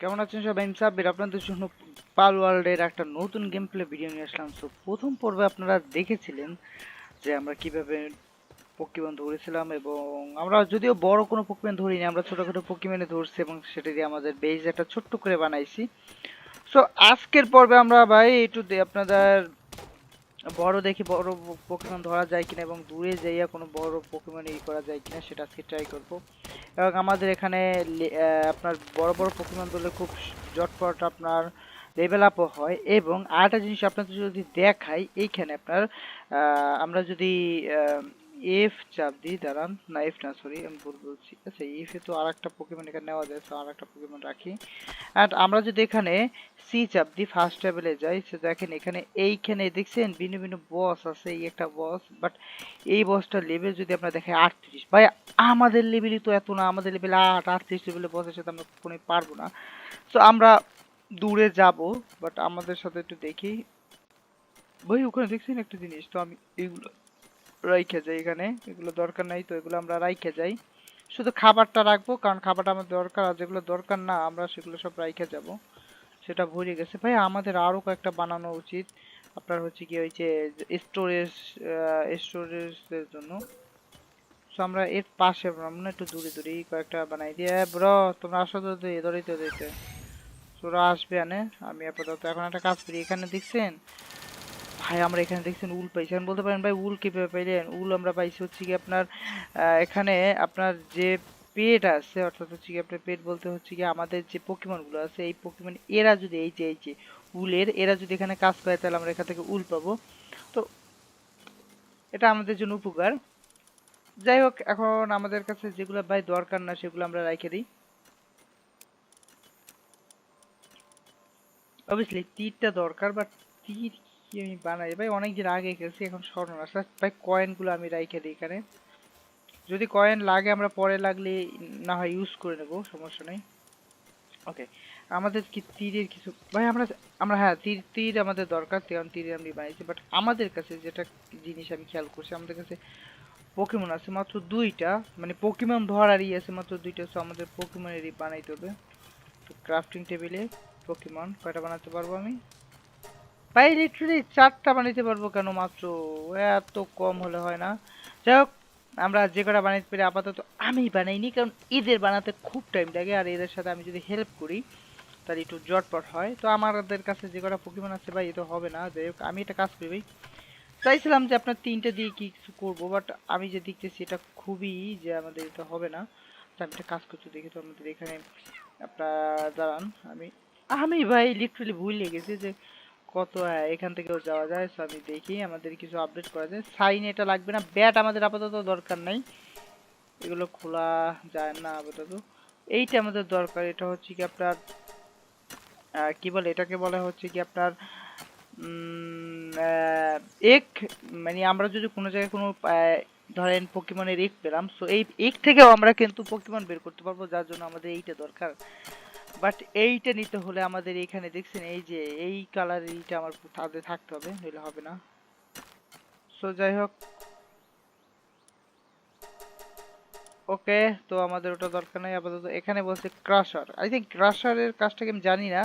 কেমন আছেন সবাই? আমি সাব্বির আপনাদের জন্য পাল ওয়ার্ল্ডের একটা নতুন গেম প্লে ভিডিও নিয়ে আসলাম। সো প্রথম পর্বে আপনারা দেখেছিলেন যে আমরা কিভাবে পকিমন ধরেছিলাম, এবং আমরা যদিও বড় কোনো পকিমন ধরিনি, আমরা ছোটখাটো পকিমনে ধরছি এবং সেটা দিয়ে আমাদের বেজ একটা ছোট্ট করে বানাইছি। সো আজকের পর্বে আমরা ভাই একটু আপনাদের বড় দেখি বড় পকিমন ধরা যায় কিনা এবং দূরে যাইয়া কোনো বড় পকিমন করা যায় কিনা সেটা আজকে ট্রাই করব। এবং আমাদের এখানে আপনার বড় বড় পকিমন ধরলে খুব জটপট আপনার লেভেল আপও হয়। এবং আরেকটা জিনিস আপনাদের যদি দেখাই, এইখানে আপনার আমরা যদি এফ চাপ দিই, দাঁড়ান, না এফ না, সরি আমি ভুল বলছি। আচ্ছা, এফ এ তো আর একটা পকিমন এখানে নেওয়া যায়, আর একটা পকিমন রাখি। আর আমরা যদি এখানে সি চাপ দিই, ফার্স্ট লেভেলে যাই, সে দেখেন এখানে এইখানে দেখছেন ভিন্ন ভিন্ন বস আছে। এই একটা বস, বাট এই বসটার লেভেল যদি আপনারা দেখেন 38। ভাই আমাদের লেভেলই তো এত না, আমাদের লেভেল 38 লেভেলের বসের সাথে আমরা কখনোই পারবো না। সো আমরা দূরে যাব, বাট আমাদের সাথে একটু দেখি। ভাই ওখানে দেখছেন একটা জিনিস, তো আমি এগুলো রাইখে যাই, এখানে এগুলো দরকার নাই, তো এগুলো আমরা রাইখে যাই। শুধু খাবারটা রাখবো, কারণ খাবারটা আমার দরকার, আর যেগুলো দরকার না আমরা সেগুলো সব রাইখে যাব। সেটা ভরে গেছে। ভাই আমাদের আরো কয়েকটা বানানো উচিত, আপনার হচ্ছে কি ওই যে স্টোরেজ, স্টোরেজের জন্য। সো আমরা এর পাশে আমরা একটু দূরে দূরেই কয়েকটা বানাই দিয়ে। ব্রো তোমরা আসো তো, ধরেই তো দিতে তোরা আসবে আনে। আমি আপাতত এখন একটা কাজ করি। এখানে দেখছেন ভাই, আমরা এখানে দেখছেন উল পাইছি। এখন বলতে পারেন ভাই উল কিভাবে পাইলেন? উল আমরা পাইছি হচ্ছে কি আপনার এখানে আপনার যে পেট আছে, অর্থাৎ হচ্ছে কি আপনার পেট বলতে হচ্ছে কি আমাদের যে পকিমন গুলো আছে, এই পকিমন এরা যদি এই যে উলের এরা যদি এখানে কাজ করে, তাহলে আমরা এখান থেকে উল পাবো। তো এটা আমাদের জন্য উপকার। যাই হোক, এখন আমাদের কাছে যেগুলো ভাই দরকার না সেগুলো আমরা রাইখে দিই। অবভিয়াসলি তীরটা দরকার, বাট তীর কি আমি বানাই ভাই? অনেকদিন আগে গেছি, এখন স্মরণ আসে ভাই। কয়েনগুলো আমি রাইখে দিই এখানে, যদি কয়েন লাগে আমরা পরে লাগলে না হয় ইউজ করে নেব, সমস্যা নেই। ওকে, আমাদের কি তীরের কিছু ভাই, আমরা আমরা হ্যাঁ, তীর তীর আমাদের দরকার, কারণ তীর আমি বানাইছি। বাট আমাদের কাছে যেটা জিনিস আমি খেয়াল করছি, আমাদের কাছে পকিমন আছে মাত্র দুইটা, মানে পকিমন ধরারই আছে মাত্র দুইটা। সো আমাদের পকিমনেরই বানাইতে হবে। তো ক্রাফটিং টেবিলে পকিমন কয়টা বানাতে পারবো আমি? ভাই লিটারালি চারটা বানাইতে পারবো। কেন মাত্র? এত কম হলে হয় না। যাই হোক, আমরা যে কটা বানাইতে পারি আপাতত আমি বানাইনি, কারণ এদের বানাতে খুব টাইম লাগে, আর এদের সাথে আমি যদি হেল্প করি তাহলে একটু জটপট হয়। তো আমাদের কাছে যে কটা পকিমন আছে ভাই, এ তো হবে না। যাই হোক, আমি একটা কাজ করি ভাই, চাইছিলাম যে আপনার তিনটে দিয়ে কি কিছু করবো, বাট আমি যে দেখতেছি এটা খুবই যে আমাদের এটা হবে না। তো আমি একটা কাজ করতে দেখি, তো আমাদের এখানে আপনার দাঁড়ান, আমি আমি ভাই লিটারালি ভুলে গেছি যে কত এখান থেকেও যাওয়া যায়। সো আমি দেখি আমাদের কিছু আপডেট করা যায়। সাইন এটা লাগবে না, ব্যাট আমাদের আপাতত দরকার নাই, এগুলো খোলা যায় না আপাতত। এইটা আমাদের দরকার, এটা হচ্ছে কি আপনার কি বলে এটাকে, বলা হচ্ছে কি আপনার এক, মানে আমরা যদি কোনো জায়গায় কোনো ধরেন পকিমনের এক পেলাম, সো এই এক থেকেও আমরা কিন্তু পকিমন বের করতে পারবো, যার জন্য আমাদের এইটা দরকার। বাট এইটা নিতে হলে আমাদের এখানে দেখছেন এই যে এই কালার, এইটা আমার তাদের থাকতে হবে, নইলে হবে না। সো যাই হোক, ওকে, তো আমাদের ওটা দরকার নাই আপাতত। এখানে বলছে ক্রাশার, আই থিঙ্ক ক্রাশারের কাজটাকে আমি জানি না,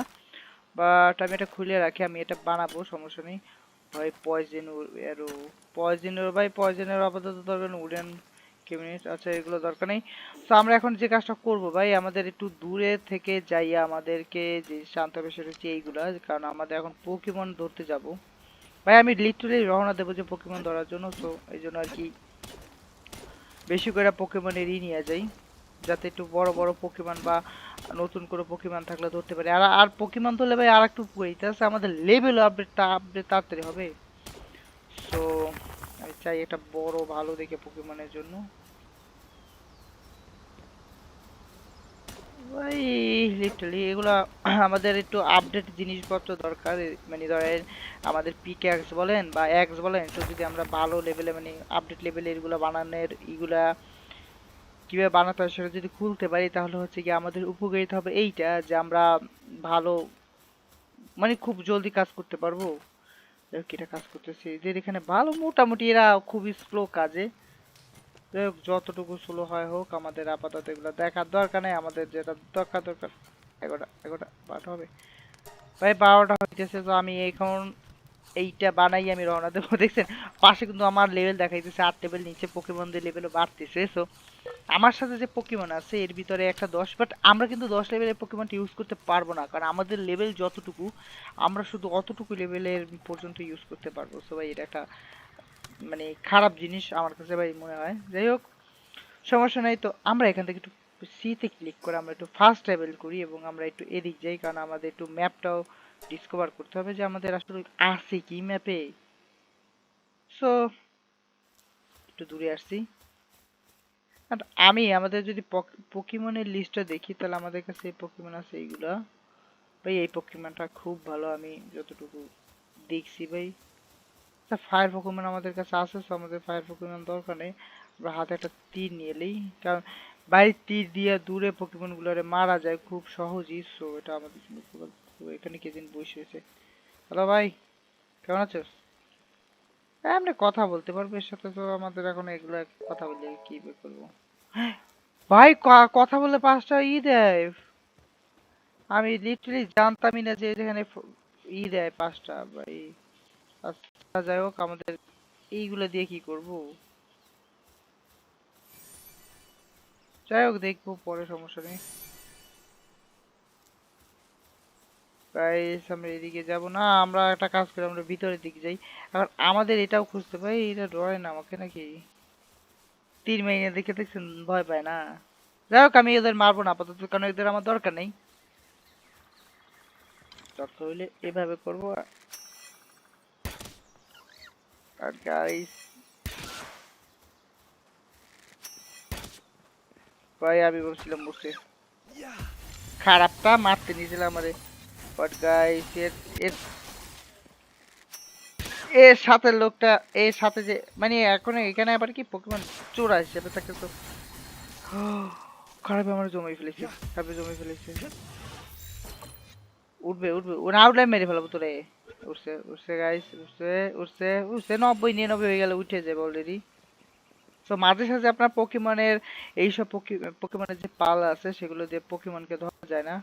বাট আমি এটা খুলে রাখি, আমি এটা বানাবো, সমস্যা নেই। ভাই পয়জন এরো, পয়জনের ভাই পয়জনের আপাতত দরকার নেই। উডেন কেমিনেট, আচ্ছা এগুলো দরকার নেই। তো আমরা এখন যে কাজটা করব ভাই, আমাদের একটু দূরে থেকে যাইয়া আমাদেরকে যে জানতে হবে সেটা হচ্ছে এইগুলা, কারণ আমাদের এখন পোকেমন ধরতে যাব। ভাই আমি লিটারালি রওনা দেবো যে পোকেমন ধরার জন্য। তো এই জন্য আর কি বেশি করে পোকেমনেরই নিয়ে যাই, যাতে একটু বড় বড় পোকেমন বা নতুন করে পোকেমন থাকলে ধরতে পারি। আর আর পোকেমন ধরলে ভাই আর একটু উপকারিতা আছে, আমাদের লেভেল আপডেট তাড়াতাড়ি হবে। সো আমি চাই একটা বড় ভালো দেখে পোকেমনের জন্য। ভাই লিটারালি এগুলা আমাদের একটু আপডেট জিনিসপত্র দরকার। মানে ধরেন আমাদের পিক্যাক্স বলেন বা এক্স বলেন, তো যদি আমরা ভালো লেভেলে মানে আপডেট লেভেলে এগুলা বানানোর এগুলা কিভাবে বানাতে হয় সেটা যদি খুলতে পারি, তাহলে হচ্ছে কি আমাদের উপকারিতা হবে এইটা, যে আমরা ভালো মানে খুব জলদি কাজ করতে পারবো। যাই হোক, এটা কাজ করতেছে এদের এখানে ভালো, মোটামুটি এরা খুবই স্লো কাজে। যাই হোক, যতটুকু স্লো হয় হোক, আমাদের আপাতত এগুলো দেখার দরকার নেই, আমাদের যেটা দরকার দরকার 11টা 12টা হবে ভাই, 12টা হইতেছে। তো আমি এখন এইটা বানাই আমি রওনা দেবো। দেখছেন পাশে কিন্তু আমার লেভেল দেখাইতেছে 8 লেভেল, নিচে পোকেমনদের লেভেলও বাড়তেছে। সো আমার সাথে যে পোকেমন আছে এর ভিতরে একটা 10, বাট আমরা কিন্তু 10 লেভেলের পোকেমনটা ইউজ করতে পারবো না, কারণ আমাদের লেভেল যতটুকু আমরা শুধু অতটুকু লেভেলের পর্যন্ত ইউজ করতে পারবো। সো ভাই এটা একটা মানে খারাপ জিনিস আমার কাছে ভাই মনে হয়। যাই হোক সমস্যা নাই। তো আমরা এখান থেকে একটু সিতে ক্লিক করে আমরা একটু ফাস্ট ট্রাভেল করি এবং আমরা একটু এদিক যাই, কারণ আমাদের একটু ম্যাপটাও ডিসকভার করতে হবে যে আমাদের আসলে আছে কি ম্যাপে। সো একটু দূরে আসছি। আর আমি আমাদের যদি পকিমনের লিস্টটা দেখি তাহলে আমাদের কাছে এই পকিমন আছে এইগুলা। ভাই এই পকিমনটা খুব ভালো আমি যতটুকু দেখছি ভাই। ফায়ার পকিমন আমাদের কাছে আছে, তো আমাদের ফায়ার পকিমন দরকার নেই। আমরা হাতে একটা তীর নিয়ে এলেই, কারণ ভাই তীর দিয়ে দূরে পকিমন গুলোরে মারা যায় খুব সহজই। সো এটা আমাদের জন্য খুব ভালো। এখানে কে দিন বসে হয়েছে। হ্যালো ভাই, কেমন আছো? হ্যাঁ এমনি কথা বলতে পারবো এর সাথে, তো আমাদের এখন এগুলো কথা বলে কি বে করবো। ভাই কথা বলে 5টা দেয়। আমি লিটারালি জানতামই না যে এখানে দেয় 5টা ভাই। আচ্ছা যাই হোক, আমাদের এইগুলো দিয়ে কি করব? যাই হোক দেখবো পরে, সমস্যা নেই। গাইস আমরা এদিকে যাব না, আমরা একটা কাজ করি আমরা ভিতরের দিকে যাই। এখন আমাদের এটাও খুঁজতে পাই, এটা ডরে না আমাকে নাকি? 3 মাইনে দেখে দেখছেন ভয় পায় না। যাই হোক আমি এদের মারবো না আপাতত, কারণ এদের আমার দরকার নেই। দরকার হইলে এভাবে করবো। আর গাইস ভাই আমি বলছিলাম বসে খারাপটা মারতে নিয়েছিলাম আমারে। বাট গাইস এর এর এর সাথে লোকটা, এর সাথে যে মানে এখন এখানে আবার কি পকিমন চোরা হিসেবে থাকে তো। খারাপ আমার জমাই ফেলেছে, খারাপ জমাই ফেলেছে। উঠবে উঠবে, ও না উঠলে মেরে ফেলাবো তোরে। উঠছে উঠছে গাইস, উঠছে উঠছে উঠছে, 90-99 হয়ে গেলে উঠে যাবে অলরেডি। তো মাঝে সাঝে আপনার পকিমনের এইসব পকিমনের যে পাল আছে সেগুলো দিয়ে পকিমনকে ধরা যায় না।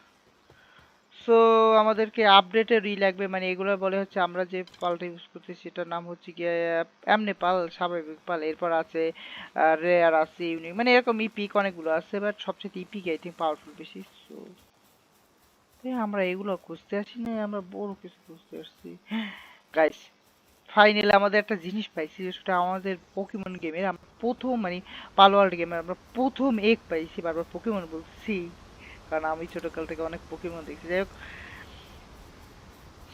সো আমাদেরকে আপডেটের লাগবে, মানে এগুলো বলে হচ্ছে আমরা যে পালটা ইউজ করতেছি সেটার নাম হচ্ছে গিয়ে এমনি পাল, স্বাভাবিক পাল। এরপর আছে রেয়ার আছে, ইউনিক, মানে এরকম ইপিক অনেকগুলো আছে, বাট সবচেয়ে ইপিক আই থিঙ্ক পাওয়ারফুল বেশি। সো আমরা এগুলো খুঁজতে আসি না, আমরা বড় কিছু খুঁজতে আসছি গাইস। ফাইনালি আমাদের একটা জিনিস পাইছি, সেটা আমাদের পকিমন গেমের আমরা প্রথম মানে পালোয়ার্ল্ড গেমের আমরা প্রথম এগ পাইছি। বারবার পকিমন বলছি কারণ আমি ছোটকাল থেকে অনেক পকিমন দেখছি। যাই হোক,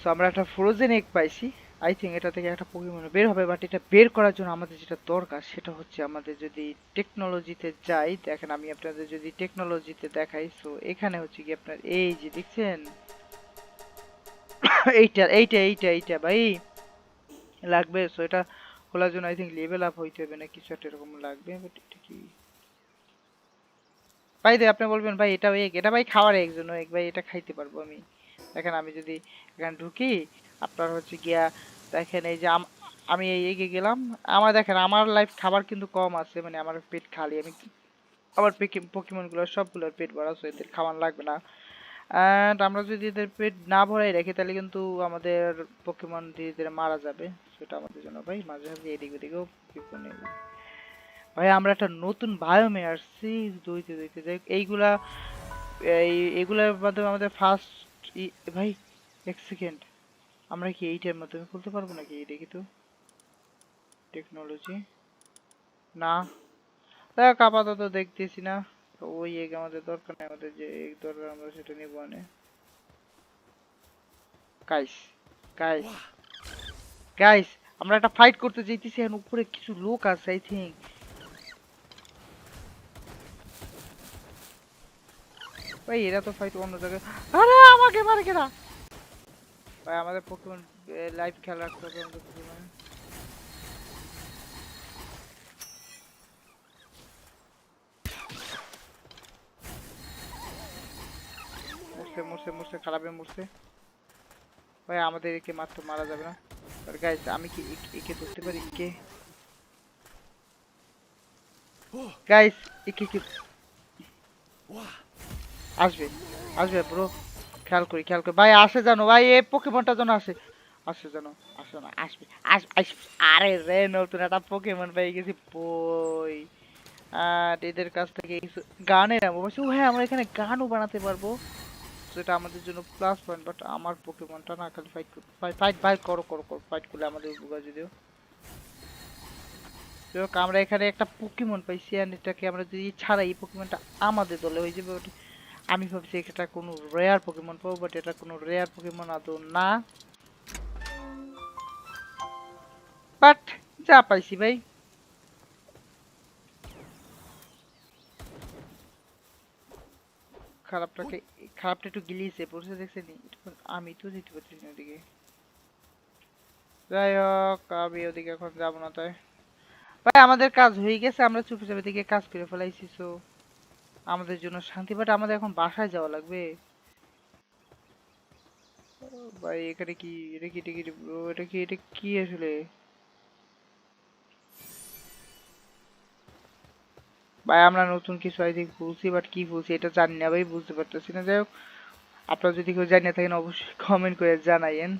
সো আমরা একটা ফ্রোজেন এগ পাইছি। আই থিঙ্ক এটা থেকে একটা পকিমন বের হবে, বাট এটা বের করার জন্য আমাদের যেটা দরকার সেটা হচ্ছে আমাদের যদি টেকনোলজিতে যাই। দেখেন আমি আপনাদের যদি টেকনোলজিতে দেখাই, সো এখানে হচ্ছে কি আপনার এই যে দেখছেন এইটা এইটা এইটা এইটা ভাই লাগবে। সো এটা খোলার জন্য আই থিঙ্ক লেভেল আপ হইতে হবে না কিছু একটা এরকম লাগবে। বাট এটা কি ভাই দে আপনি বলবেন ভাই এটা এগ, এটা ভাই খাওয়ার এগ জন্য এগ ভাই, এটা খাইতে পারবো আমি। দেখেন আমি যদি এখানে ঢুকি আপনার হচ্ছে গিয়া, দেখেন এই যে আমি এই এগে গেলাম। আমার দেখেন আমার লাইফ খাবার কিন্তু কম আছে, মানে আমার পেট খালি। আমি আমার পকিমন গুলো সবগুলোর পেট ভরা, সো এদের খাবার লাগবে না। অ্যান্ড আমরা যদি এদের পেট না ভরাই রাখি তাহলে কিন্তু আমাদের পকিমন ধীরে ধীরে মারা যাবে। সেটা আমাদের জন্য ভাই মাঝে মাঝে এদিক ওদিকেও ভাই আমরা একটা নতুন বায়োমে আসছি দইতে দইতে। যাই এইগুলা এইগুলার মাধ্যমে আমাদের ফার্স্ট ভাই 1 সেকেন্ড, আমরা কি এইটার মাধ্যমে খুলতে পারবো নাকি? এই দেখি তো টেকনোলজি, না দেখ আপাতত দেখতেছি না। তো ওই এগ আমাদের দরকার নেই, আমাদের যে এগ দরকার আমরা সেটা নিবো। আনে গাইস গাইস গাইস আমরা একটা ফাইট করতে যাইতেছি, এখন উপরে কিছু লোক আছে আই থিঙ্ক। ভাই এরা তো ফাইট অন্য জায়গায়। আরে আমাকে মারে কেনা ভাই, আমাদের পকিমন লাইভ খেয়াল রাখতে হবে আমাদের পকিমন। মরছে মরছে মরছে, খারাপে মরছে ভাই। আমাদের একে মাত্র মারা যাবে না। আর গাইস আমি কি একে ধরতে পারি? কে গাইস একে কি আসবে? আসবে ব্রো, খেয়াল করি খেয়াল করি। ভাই আসে জানো ভাই, এই পোকেমনটা যেন আসে, আসে জানো, আসে না, আসবে, আসবে। আরে রে, নতুন একটা পোকেমন পেয়ে গেছি বই। আর এদের কাছ থেকে কিছু গানের অবশ্য, হ্যাঁ আমরা এখানে গানও বানাতে পারবো, যেটা আমাদের জন্য প্লাস পয়েন্ট। বাট আমার পোকেমনটা না খালি ফাইট করতে, ফাইট ফাইট করো করো করো, ফাইট করলে আমাদের উপকার যদিও। যাই হোক, আমরা এখানে একটা পোকেমন পাইছি, আর এটাকে আমরা যদি ছাড়াই এই পোকেমনটা আমাদের দলে হয়ে যাবে। আমি ভাবছি এটা কোনো রেয়ার পোকেমন পাবো, বাট এটা কোনো রেয়ার পোকেমন আদৌ না। বাট যা পাইছি ভাই, খারাপটাকে, খারাপটা একটু গিলিয়েছে পড়ছে দেখছেন, আমি তো যেতে পারছি না ওদিকে। যাই হোক, আমি ওদিকে এখন যাবো না তাই। ভাই আমাদের কাজ হয়ে গেছে, আমরা চুপি চাপি দিকে কাজ করে ফেলাইছি, তো আমাদের জন্য শান্তি। বাট আমাদের এখন বাসায় যাওয়া লাগবে। ভাই এখানে কি, এটা কি, এটা কি bro? এটা কি, এটা কি আসলে? ভাই আমরা নতুন কিছু আই থিঙ্ক বলছি, বাট কি বলছি এটা জানি না ভাই, বুঝতে পারতেছি না। যাই হোক, আপনারা যদি কেউ জানিয়ে থাকেন অবশ্যই কমেন্ট করে জানাইয়েন।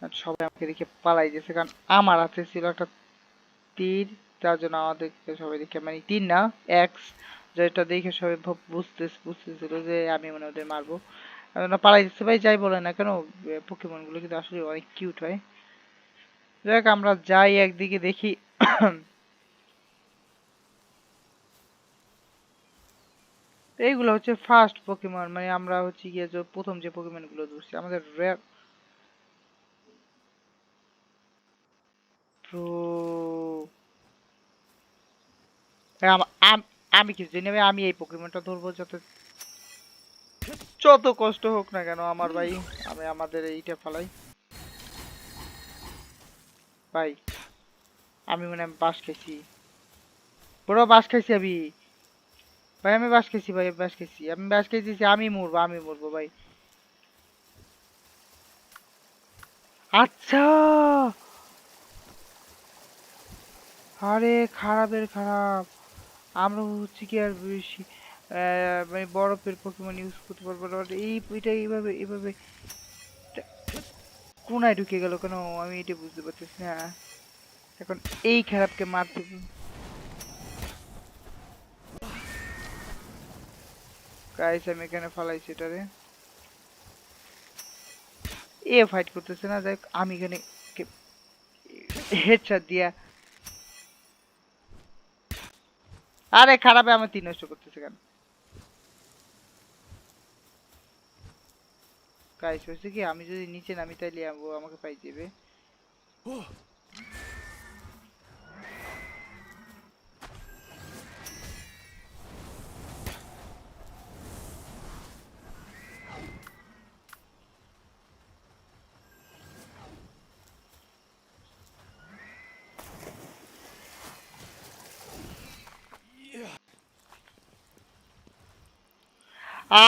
আর সবাই আমাকে দেখে পালাই গেছে, কারণ আমার হাতে ছিল একটা তীর, তার জন্য আমাদেরকে সবাই দেখে, মানে তীর না, এক্স, যেটা দেখে সবাই বুঝতেছিল যে আমি মনে হয় ওদের মারবো। না পালাই দিচ্ছে ভাই, যাই বলে না কেন, পোকেমন গুলো কিন্তু আসলে অনেক কিউট হয়। যাই হোক, আমরা যাই একদিকে দেখি। এইগুলো হচ্ছে ফার্স্ট পোকেমন, মানে আমরা হচ্ছে গিয়ে যে প্রথম যে পোকেমন গুলো ধরছি আমাদের রেয়ার। প্রো, আমি কিছু জানি না ভাই, আমি এই পোকেমনটা ধরবো যাতে যত কষ্ট হোক না কেন আমার ভাই, আমি আমাদের এইটা ফালাই। ভাই আমি মানে বাস খাইছি, বড় বাস খাইছি আমি। ভাই আমি বাস খাইছি, ভাই বাস খাইছি, আমি বাস খাইছি, আমি মরবো, আমি মরবো ভাই। আচ্ছা, আরে খারাপের খারাপ, আমরা হচ্ছে কি আর বেশি মানে বরফের পোকেমন ইউজ করতে পারবো না। but এই এটা এইভাবে এইভাবে কোনায় ঢুকে গেল কেন, আমি এটা বুঝতে পারতেছি না। এখন এই খারাপকে মারতে গাইস, আমি এখানে ফালাইছি এটারে, এ ফাইট করতেছে না। যাই হোক, আমি এখানে হেডশট দিয়া, আরে খারাপে আমার তিন নষ্ট করতেছে কেন? গাইস হচ্ছে কি, আমি যদি নিচে নামি তাইলে আমাকে পাই দেবে।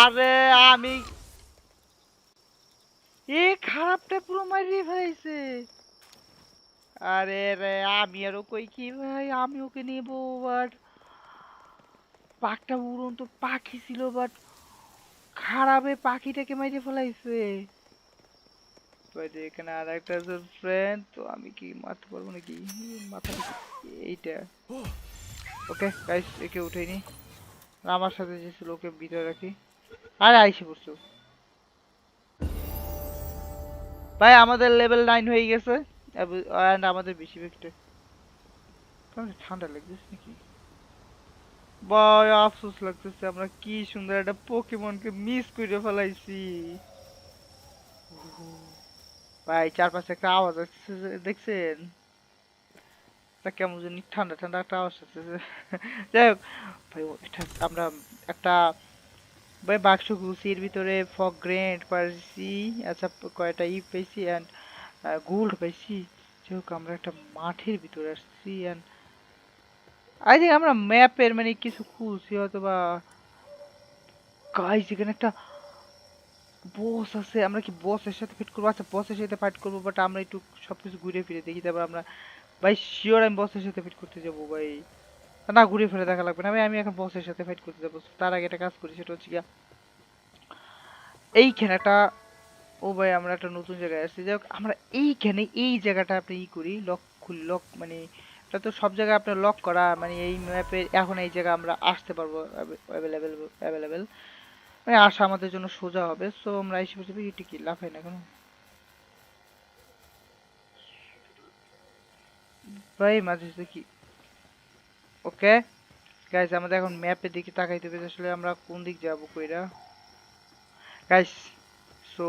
আরে আমি, এ খারাপটা পুরো মারিয়ে ফেলাইছে। আরে রে, আমি আরো কই কি ভাই, আমি ওকে নেবো, বাট পাকটা উড়ন্ত পাখি ছিল, বাট খারাপে পাখিটাকে মাইরে ফেলাইছে। ভাই যে এখানে আর একটা ফ্রেন্ড, তো আমি কি মারতে পারবো নাকি? মাথা এইটা। ওকে গাইস, একে উঠাইনি, আর আমার সাথে যে ছিল ওকে ভিতরে রাখি। আরে আইসে পড়ছো ভাই, আমাদের লেভেল 9 হয়ে গেছে, and আমাদের বেশি ব্যক্তি ঠান্ডা লাগতেছে নাকি? ভাই আফসোস লাগতেছে, আমরা কি সুন্দর একটা পোকেমনকে মিস করে ফেলাইছি। ভাই চারপাশে একটা আওয়াজ আসছে, দেখছেন? তা কেমন জানি ঠান্ডা ঠান্ডা একটা আওয়াজ আসতেছে। যাই হোক ভাই, এটা আমরা একটা, ভাই বাক্স খুলছি, এর ভিতরে ফগ গ্রেনেড পাইছি, আচ্ছা কয়টা পেয়েছি, অ্যান্ড গোল্ড পাইছি। যাই হোক, আমরা একটা মাঠের ভিতরে আসছি, অ্যান্ড আই থিঙ্ক আমরা ম্যাপের মানে কিছু খুলছি হয়তো বা। গাইস এখানে একটা বস আছে, আমরা কি বসের সাথে ফাইট করবো? আচ্ছা বসের সাথে ফাইট করবো, বাট আমরা একটু সবকিছু ঘুরে ফিরে দেখি, তারপর আমরা, ভাই শিওর আমি বসের সাথে ফাইট করতে যাবো ভাই। না ঘুরে ফিরে দেখা লাগবে না ভাই, আমি এখন বসের সাথে ফাইট করতে যাবো। তার আগে একটা কাজ করি, সেটা হচ্ছে গিয়া এইখানে একটা, ও ভাই আমরা একটা নতুন জায়গায় আসছি, যাই হোক আমরা এইখানে এই জায়গাটা আপনি ই করি, লক খুলি, লক মানে এটা তো সব জায়গায় আপনার লক করা, মানে এই ম্যাপে এখন এই জায়গায় আমরা আসতে পারবো, অ্যাভেলেবেল অ্যাভেলেবেল, মানে আসা আমাদের জন্য সোজা হবে। সো আমরা এসে বসে এটা কি লাফাই না কেন ভাই মাঝে সাঝে কি। ওকে গাইস, আমাদের এখন ম্যাপের দিকে তাকাইতে হবে আসলে আমরা কোন দিক যাবো কইরা গাইস। সো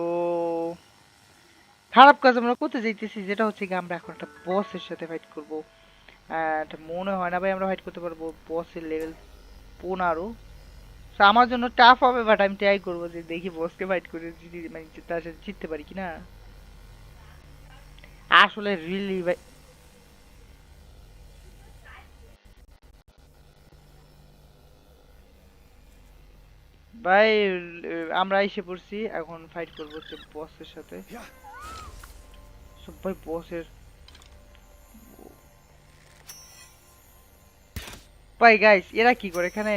খারাপ কাজ আমরা করতে যাইতেছি, যেটা হচ্ছে কি আমরা এখন একটা বসের সাথে ফাইট করবো। এন্ড মনে হয় না ভাই আমরা ফাইট করতে পারবো, বসের লেভেল 15। So, আমার জন্য টাফ হবে, বাট আমি ট্রাই করবো যে দেখি বসকে ফাইট করে জিতি, মানে তার সাথে জিততে পারি কিনা। আসলে রিয়েলি ভাই, ভাই আমরা এসে পড়ছি, এখন ফাইট করবো হচ্ছে বসের সাথে। সব ভাই বসের, ভাই গাইস এরা কি করে এখানে।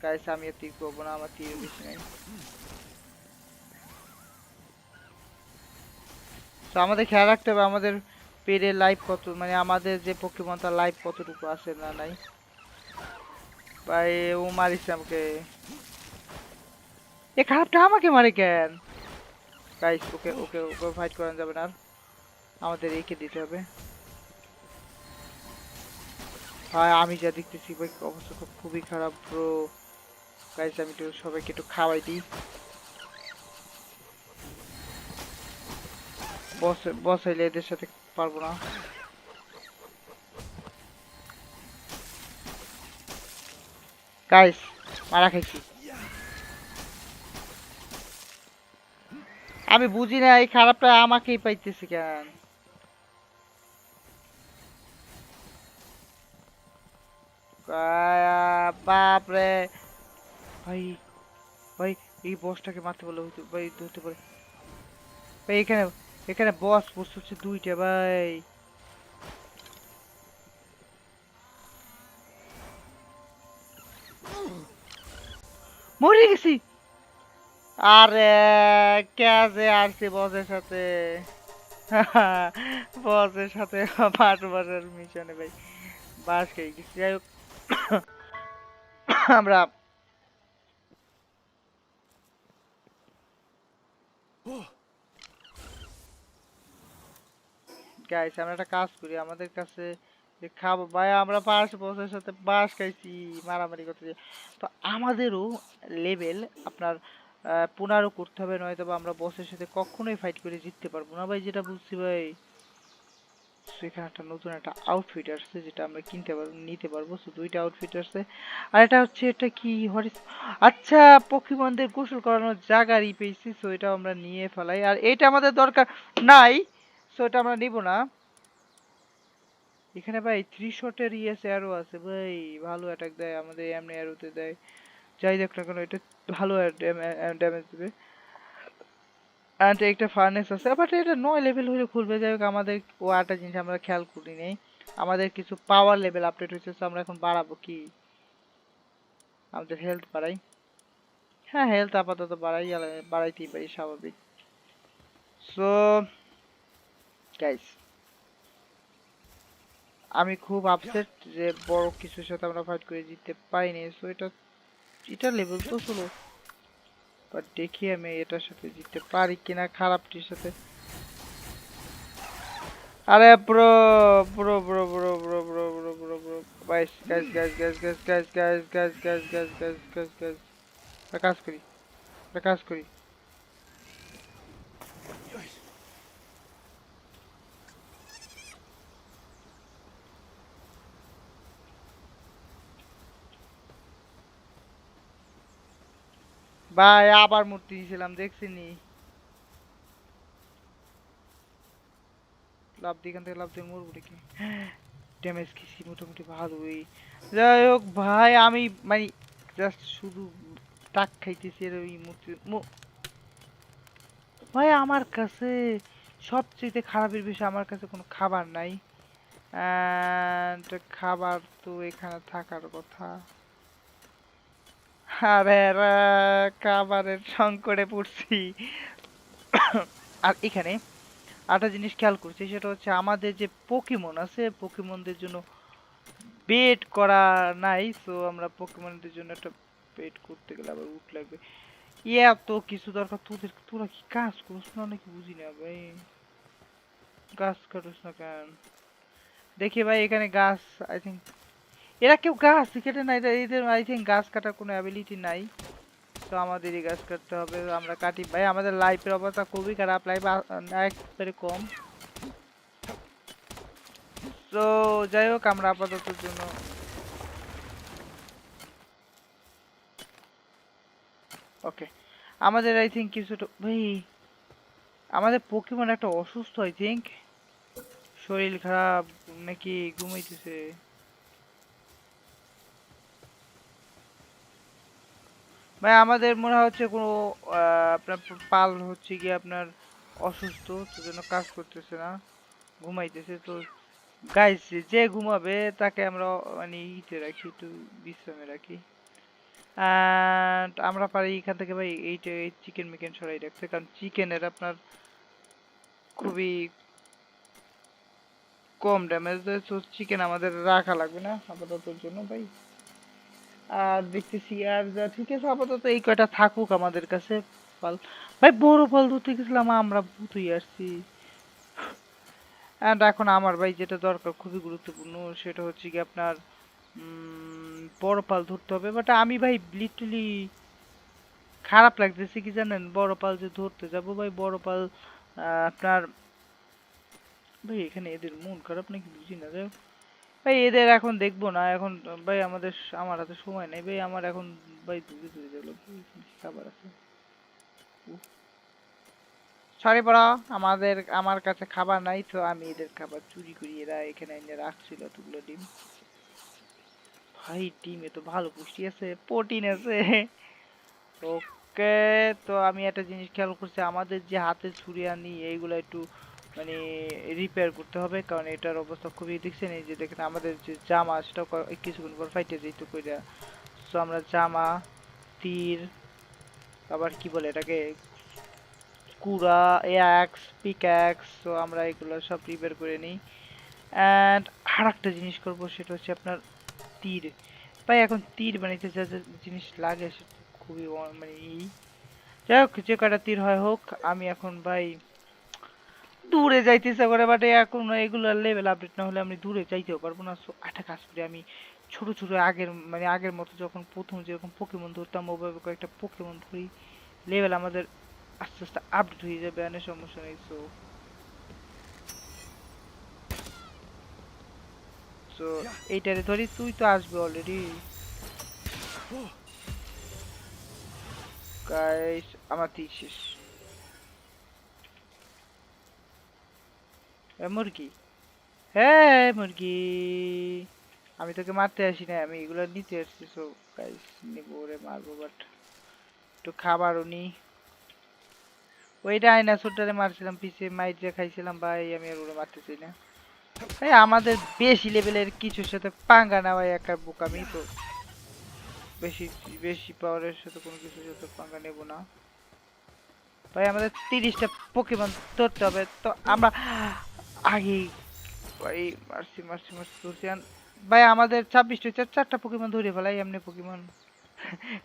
গাইস আমি আর তীর করবো না, আমার তীর বেশি নাই। তো আমাদের খেয়াল রাখতে হবে আমাদের পেড়ে লাইফ কত, মানে আমাদের যে পোকেমন তার লাইফ কতটুকু আছে না নাই। ভাই ও মারিছে আমাকে, এ খারাপটা আমাকে মারে কেন। গাইস ওকে ওকে ওকে ফাইট করা যাবে না আর, আমাদের একে দিতে হবে। ভাই আমি যা দেখতেছি ভাই অবস্থা তো খুবই খারাপ ব্রো। গাইস আমি একটু সবাইকে একটু খাওয়াই দিই। বস বস হইলে এদের সাথে পারবো না। গাইস মারা খাইছি, আমি বুঝি না এই খারাপটা আমাকেই পাইতেছি কেন। বাপ রে ভাই, ভাই এই বসটাকে মারতে বলে হইতো ভাই, ধরতে পারে ভাই। এখানে এখানে বস বস হচ্ছে দুইটা ভাই। মরে গেছি। আরে কে যে আসছে বসের সাথে, বসের সাথে পাঁচ বছর মিশনে ভাই বাস খেয়ে গেছি। যাই হোক আমরা গাইছি, আমরা একটা কাজ করি, আমাদের কাছে যে খাবো ভাই, আমরা 5 বছরের সাথে বাস খাইছি মারামারি করতে যে। তো আমাদেরও লেভেল আপনার 15 করতে হবে, নয়তো বা আমরা বসের সাথে কখনোই ফাইট করে জিততে পারবো না ভাই, যেটা বুঝছি ভাই। So, এখানে একটা নতুন একটা আউটফিট আসছে যেটা আমরা কিনতে পারবো, নিতে পারবো। তো দুইটা আউটফিট আসছে, আর এটা হচ্ছে এটা কি আচ্ছা পকিমনদের গোসল করানোর জায়গারই পেয়েছি। সো এটা আমরা নিয়ে ফেলাই, আর এটা আমাদের দরকার নাই। সো এটা আমরা নিব না। এখানে ভাই 3 শটের ইএস অ্যারো আছে ভাই, ভালো অ্যাটাক দেয় আমাদের, এমনি অ্যারোতে দেয় যাই দেখ না কেন, এটা ভালো ড্যামেজ দেবে। অ্যান্ড একটা ফার্নেস আছে, বাট এটা 9 লেভেল হলে খুলবে। যাই হোক আমাদের ও একটা জিনিস আমরা খেয়াল করি নেই, আমাদের কিছু পাওয়ার লেভেল আপডেট হয়েছে। তো আমরা এখন বাড়াবো কি, আমাদের হেলথ বাড়াই। হ্যাঁ হেলথ আপাতত বাড়াই, বাড়াইতেই পারি স্বাভাবিক। সো গাইস আমি খুব আপসেট যে বড় কিছুর সাথে আমরা ফাইট করে জিততে পারিনি। সো এটা এটা লেভেল তো ছিল, বাট দেখি আমি এটার সাথে জিততে পারি কিনা খারাপটির সাথে। আরে bro bro bro bro bro bro bro bro bro guys guys guys guys guys guys guys guys guys guys guys guys guys কাজ করি, কাজ করি। ভাই আবার মূর্তি দিয়েছিলাম দেখছিনি, লাভ দিয়ে এখান থেকে লাভ দিয়ে মরবো নাকি। ড্যামেজ খেয়েছি মোটামুটি ভালোই। যাই হোক ভাই আমি মানে জাস্ট শুধু টাক খাইতেছি আর ওই মূর্তি ভাই আমার কাছে সবচেয়ে খারাপের বিষয় আমার কাছে কোনো খাবার নাই। And খাবার তো এখানে থাকার কথা। আরে খাবারের সংকটে পড়ছি। আর এখানে একটা জিনিস খেয়াল করছি, সেটা হচ্ছে আমাদের যে পোকেমন আছে, পোকেমনদের জন্য বেড করা নাই। সো আমরা পোকেমনদের জন্য একটা বেড করতে গেলে আবার উট লাগবে। এত কিছু দরকার তোদের, তোরা কি কাজ করছ না নাকি বুঝি না ভাই। গাছ কাটিস না কেন? দেখি ভাই এখানে গাছ, আই থিঙ্ক এরা কেউ গাছ কেটে না, এদের আই থিঙ্ক গাছ কাটার কোনো অ্যাবিলিটি নাই। তো আমাদেরই গাছ কাটতে হবে, আমরা কাটি ভাই। আমাদের লাইফের অবস্থা খুবই খারাপ, লাইফ একবারে কম। তো যাই হোক, আমরা আপাতত জন্য ওকে। আমাদের আই থিঙ্ক কিছুটা ভাই, আমাদের পোকেমন একটা অসুস্থ আই থিঙ্ক, শরীর খারাপ নাকি ঘুমাইতেছে। ভাই আমাদের মনে হচ্ছে কোনো আপনার পাল হচ্ছে কি আপনার অসুস্থ, তো জন্য কাজ করতেছে না, ঘুমাইতেছে। তো গাইস যে ঘুমাবে তাকে আমরা মানে ইতে রাখি, একটু বিশ্রামে রাখি। আমরা পারি এখান থেকে ভাই এইটা চিকেন মিকেন সরাই রাখতে, কারণ চিকেনের আপনার খুবই কম ড্যামেজ দেয়। তো চিকেন আমাদের রাখা লাগবে না আপাতত জন্য ভাই। আর দেখতেছি আর যা ঠিক আছে, আপাতত এই কয়টা থাকুক আমাদের কাছে ফল। ভাই বড় ফল ধরতে গেছিলাম, আমরা ভূত হয়ে আসছি। এন্ড এখন আমার ভাই যেটা দরকার খুবই গুরুত্বপূর্ণ, সেটা হচ্ছে কি আপনার বড় পাল ধরতে হবে। বাট আমি ভাই লিটারালি খারাপ লাগতেছে কি জানেন, বড় পাল যে ধরতে যাব ভাই, বড় পাল আপনার ভাই এখানে এদের মন খারাপ নাকি বুঝি না। যাই হোক, ভাই এদের এখন দেখবো না এখন। ভাই আমার হাতে সময় নেই ভাই, আমার এখন ভাই দূরে দূরে গেল খাবার আছে। সরি বড়, আমার কাছে খাবার নাই, তো আমি এদের খাবার চুরি করি, এরা এখানে এনে রাখছিল এতগুলো ডিম। ভাই ডিমে তো ভালো পুষ্টি আছে, প্রোটিন আছে। ওকে, তো আমি একটা জিনিস খেয়াল করছি, আমাদের যে হাতে ছুরি আনি এইগুলো একটু মানে রিপেয়ার করতে হবে, কারণ এটার অবস্থা খুবই, দেখছেন এই যে দেখেন আমাদের যে জামা সেটা কিছুক্ষণ পর ফাইটে যেত কইরা। তো আমরা জামা, তীর, আবার কি বলে এটাকে, কুড়া, অ্যাক্স, পিক্যাক্স, তো আমরা এগুলো সব রিপেয়ার করে নিই। অ্যান্ড আর একটা জিনিস করবো, সেটা হচ্ছে আপনার তীর। ভাই এখন তীর বানাইতে যা যা জিনিস লাগে সেটা খুবই মানে যাই হোক, যে কটা তীর হয় হোক। আমি এখন ভাই দূরে যাইতে ইচ্ছা করে, বাট এখন এগুলোর লেভেল আপডেট না হলে আমি দূরে যাইতেও পারবো না। সো একটা কাজ করি, আমি ছোট ছোট আগের মতো যখন প্রথম যেরকম পোকেমন ধরতাম ওভাবে কয়েকটা পোকেমন ধরি, লেভেল আমাদের আস্তে আস্তে আপডেট হয়ে যাবে, অনেক সমস্যা নেই। সো সো এইটারে ধরি, তুই তো আসবে অলরেডি। গাইস আমার তীর শেষ। মুরগি, হ্যাঁ মুরগি, আমি তোকে মারতে আসি না, আমি এগুলো নিতে আসছি। সো গাইস নিবো, ওরে মারবো, বাট একটু খাবারও নি। ওই ডাইনোসরটারে মারছিলাম পিছে, মাইর যে খাইছিলাম ভাই, আমি আর ওরে মারতে চাই না ভাই। আমাদের বেশি লেভেলের কিছুর সাথে পাঙ্গা নেওয়াই একটা বোকামি। তো বেশি বেশি পাওয়ারের সাথে কোনো কিছুর সাথে পাঙ্গা নেব না ভাই। আমাদের 30টা পোকেমন ধরতে হবে, তো আমরা আগে ভাই মারছি মারছি মারছি ধরছি। ভাই আমাদের 26 হচ্ছে, 4টা পোকেমন ধরে ফেলাই এমনি পোকেমন।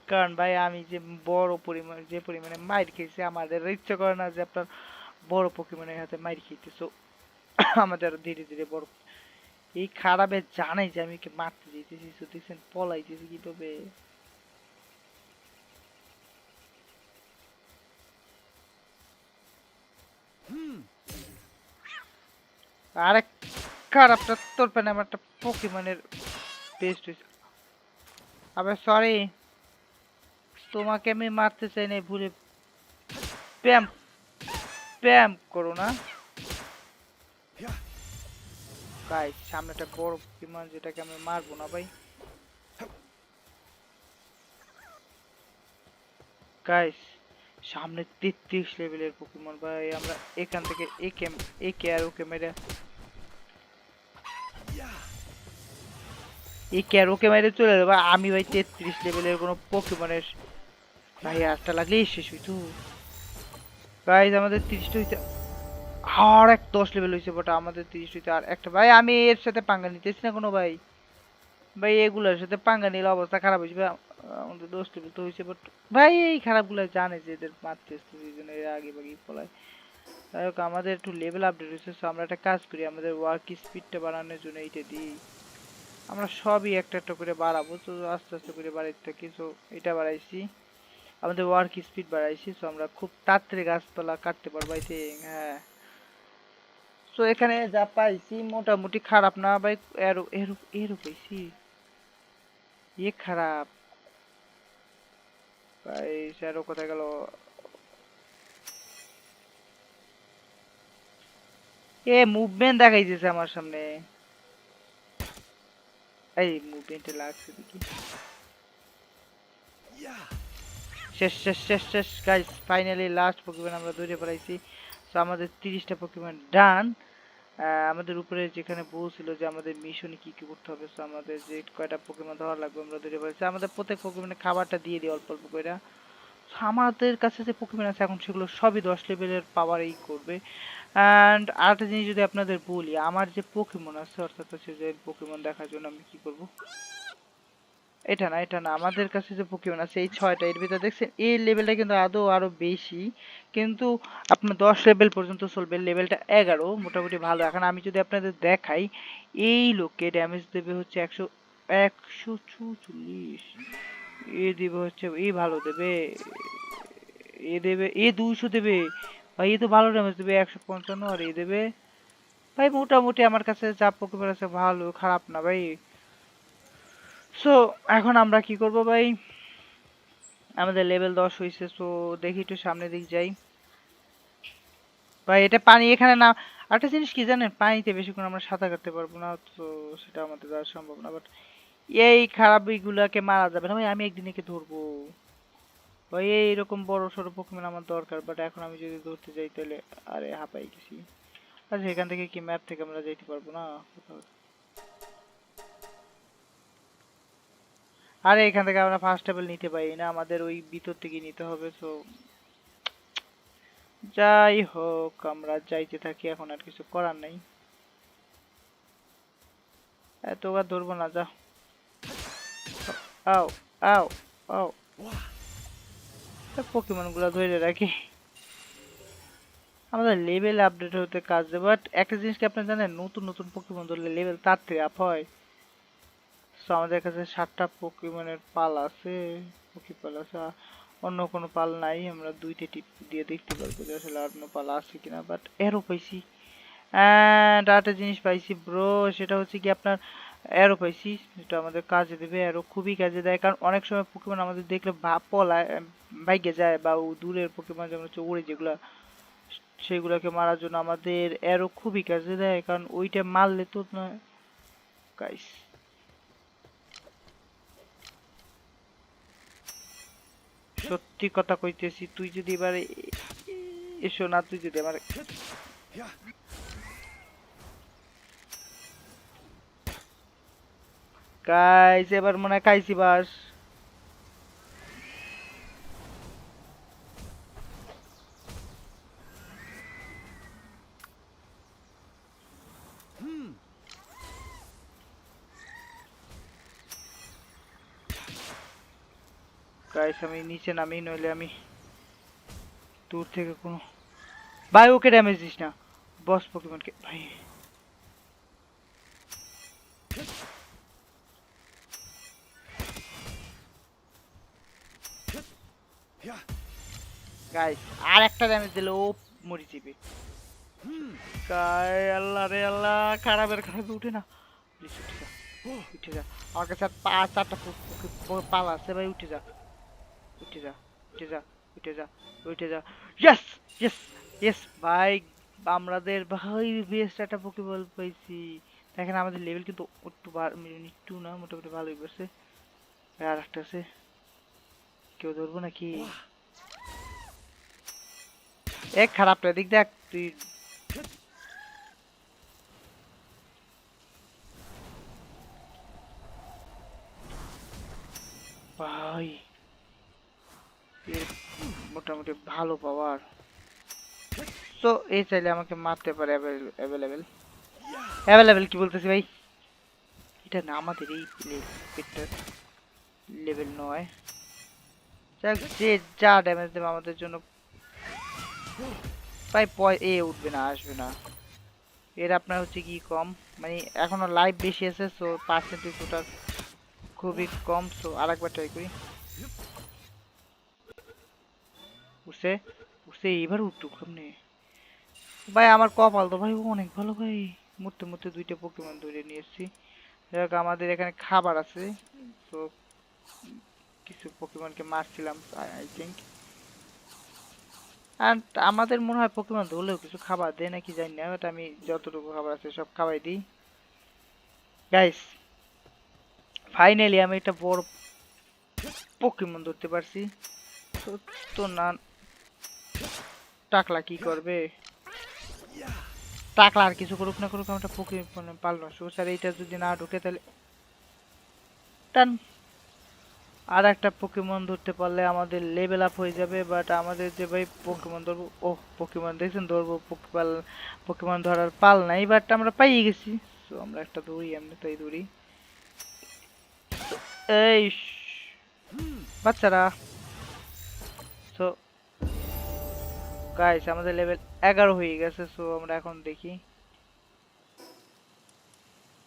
কারণ ভাই আমি যে বড় পরিমাণ যে পরিমাণে মাইর খেয়েছি, আমাদের ইচ্ছে করে না যে আপনার বড় পোকেমনের হাতে মাইর খেতে। সো আমাদের ধীরে ধীরে বড় এই খারাপে জানাই যে আমি মারতে যেতেছি। তো দেখছেন পলাইতেছি কিভাবে। আরেক খারাপটা তোর পেনে আমার একটা পোকেমনের বেস্ট হয়েছে। আবে সরি, তোমাকে আমি মারতে চাই না, ভুলে প্যাম প্যাম করো না গাইস। সামনে একটা বড় পোকেমন যেটাকে আমি মারবো না ভাই। গাইস সামনে 33 লেভেলের পোকেমন ভাই, আমরা এখান থেকে একে আর ওকে মেরে এই ক্যারোকে মাইরে চলে যাবো আমি ভাই 33 লেভেলের কোনো পোকেমনের ভাই আটটা লাগলেই শেষ হইতো গাইজ আমাদের 30টা হইতে আর এক 10 লেভেল হইছে বাট আমাদের 30 হইতে আর একটা ভাই আমি এর সাথে পাঙ্গা নিতেছি না কোনো ভাই ভাই এগুলোর সাথে পাঙ্গা নিলে অবস্থা খারাপ হইছে ভাই আমাদের 10 লেভেল তো হইছে বাট ভাই এই খারাপগুলো জানে যে এদের মারতে আসতেছে এই জন্য এরা আগে বাগিয়ে পলায় যাই হোক আমাদের একটু লেভেল আপডেট হয়েছে সো আমরা একটা কাজ করি আমাদের ওয়ার্ক স্পিডটা বাড়ানোর জন্য এইটা দিই আমরা সবই একটা একটা করে বাড়াবো তো আস্তে আস্তে করে বাড়াইতে থাকি সো এটা বাড়াইছি আমাদের ওয়ার্ক স্পিড বাড়াইছি সো আমরা খুব তাড়াতাড়ি গাছপালা কাটতে পারবো আই থিঙ্ক হ্যাঁ সো এখানে যা পাইছি মোটামুটি খারাপ না ভাই এরো এরো এরো পাইছি এ খারাপ ভাই এরো কোথায় গেল এ মুভমেন্ট দেখাইতেছে আমার সামনে এই মুভমেন্টে লাগছে দেখি শেষ শেষ শেষ শেষ গাইস ফাইনালি লাস্ট পোকেমন আমরা ধরে পড়াইছি সো আমাদের 30টা পোকেমন ডান আমাদের উপরে যেখানে বলছিল যে আমাদের মিশনে কি কি করতে হবে সো আমাদের যে কয়টা পোকেমন ধরা লাগবে আমরা ধরে পড়াইছি আমাদের প্রত্যেক পোকেমনে খাবারটা দিয়ে দিই অল্প অল্প করে আমাদের কাছে যে পোকেমন আছে এখন সেগুলো সবই 10 লেভেলের পাওয়ারই করবে অ্যান্ড আরেকটা জিনিস যদি আপনাদের বলি আমার যে পোকেমন আছে অর্থাৎ হচ্ছে যে পোকেমন দেখার জন্য আমি কি করব এটা না আমাদের কাছে যে পোকেমন আছে এই 6টা এর ভিতরে দেখছেন এই লেভেলটা কিন্তু আদৌ আরো বেশি কিন্তু আপনার 10 লেভেল পর্যন্ত চলবে লেভেলটা 11 মোটামুটি ভালো এখন আমি যদি আপনাদের দেখাই এই লোককে ড্যামেজ দেবে হচ্ছে 144 এ দিবে হচ্ছে এই ভালো দেবে এ দেবে এ 200 দেবে ভাই এ তো ভালো ড্যামেজ দেবে 155 আর এ দেবে ভাই মোটামুটি আমার কাছে যা পোকেমন আছে ভালো খারাপ না ভাই সো এখন আমরা কি করব ভাই আমাদের লেভেল 10 হইছে সো দেখি একটু সামনের দিক যাই ভাই এটা পানি এখানে না আরেকটা জিনিস কি জানেন পানিতে বেশিক্ষণ আমরা সাঁতার কাটতে পারবো না তো সেটা আমাদের দ্বারা সম্ভব না বাট এই খারাপ এইগুলাকে মারা যাবে না ভাই আমি একদিন একে ধরবো ভাই এইরকম বড় সড়ো পোকেমন আমার দরকার বাট এখন আমি যদি ধরতে যাই তাহলে আরে হাঁপাই গেছি আচ্ছা এখান থেকে কি ম্যাপ থেকে আমরা যাইতে পারবো না আরে এখান থেকে আমরা ফার্স্ট লেভেল নিতে পারি না আমাদের ওই ভিতর থেকে নিতে হবে তো যাই হোক আমরা যাইতে থাকি এখন আর কিছু করার নাই এত আর ধরবো না যা আও আও আও পোকেমন গুলা ধরে রাখি আমাদের লেভেল আপডেট হতে কাজ দেবে বাট একটা জিনিস কি আপনি জানেন নতুন নতুন পোকেমন ধরলে লেভেল তাড়াতাড়ি আপ হয় সো আমাদের কাছে 7টা পোকেমনের পাল আছে পোকেপাল আছে অন্য কোনো পাল নাই আমরা দুইটা টিপ দিয়ে দেখতে পারবো যে আসলে আর কোনো পাল আছে কিনা বাট এরও পাইছি এন্ড আরেকটা জিনিস পাইছি ব্রো সেটা হচ্ছে কি আপনার অ্যারো পাইছি যেটা আমাদের কাজে দেবে অ্যারো খুবই কাজে দেয় কারণ অনেক সময় পোকেমন আমাদের দেখলে পলায় ভাইগে যায় বা দূরের পোকেমন যেমন হচ্ছে উড়ে যেগুলা সেগুলোকে মারার জন্য আমাদের অ্যারো খুবই কাজে দেয় কারণ ওইটা মারলে তো না গাইস সত্যি কথা কইতেছি তুই যদি এবারে এসো না তুই যদি আমার গাইস এবার মনে হয় খাইছি বাস গাইস আমি নিচে নামি নইলে আমি দূর থেকে কোনো ভাই ওকে ড্যামেজ দিস না বস পোকেমনকে ভাই গাইস আর একটা ড্যামেজ দিলে ও মরে যাবে গাই আল্লাহ রে আল্লাহ খারাপের খারাপ উঠে না প্লিজ উঠে যা উঠে যা আমার কাছে আর 5-4টা পাল আছে ভাই উঠে যা উঠে যা উঠে যা উঠে যা উঠে যা ইয়েস ইয়েস ইয়েস ভাই আমাদের ভাই বেস্ট একটা পোকেবল পাইছি দেখেন আমাদের লেভেল কিন্তু একটু না মোটামুটি ভালোই করছে আর একটা আছে কেউ ধরবো নাকি এক খারাপটা দিক দেখ তুই ভাই এর মোটামুটি ভালো পাওয়ার। তো এই চাইলে আমাকে মারতে পারে অ্যাভেলেবেল অ্যাভেলেবেল কি বলতেছি ভাই, এটা না আমাদের এই পেটটার লেভেল নয়। যাক যে যা ড্যামেজ দেবে আমাদের জন্য প্রায় এ উঠবে না, আসবে না। এর আপনার হচ্ছে কি কম, মানে এখনো লাইফ বেশি আছে, সো পার্সেন্টেজ ওটার খুবই কম। সো আরেকবার ট্রাই করি। উঠছে উঠছে, এবার উঠুক সামনে। ভাই আমার কপাল তো ভাই অনেক ভালো ভাই, মরতে মরতে দুইটা পোকেমন ধরে নিয়ে এসেছি। যাই আমাদের এখানে খাবার আছে, তো কিছু পোকেমনকে মারছিলাম আই থিঙ্ক। আর আমাদের মনে হয় পোকেমন ধরলেও কিছু খাবার দেয় নাকি জানি না, বাট আমি যতটুকু খাবার আছে সব খাওয়াই দিই। গাইস ফাইনালি আমি একটা বড় পোকেমন ধরতে পারছি। তো তো না, টাকলা কি করবে? টাকলা আর কিছু করুক না করুক, আমরা পোকেমন পালনো স্যার। এইটা যদি না ঢুকে তাহলে টান। আর একটা পোকেমন ধরতে পারলে আমাদের লেভেল আপ হয়ে যাবে। বাট আমাদের যে ভাই পোকেমন ধরবো, ও পোকেমন দেখছেন ধরবো, পোকেমন ধরার পাল নাই, বাট আমরা পাইয়ে গেছি। তো আমরা একটা দৌড়ি, এমনি তাই দৌড়ি। এই বাচ্চারা, সো গাইস আমাদের লেভেল 11 হয়ে গেছে। সো আমরা এখন দেখি,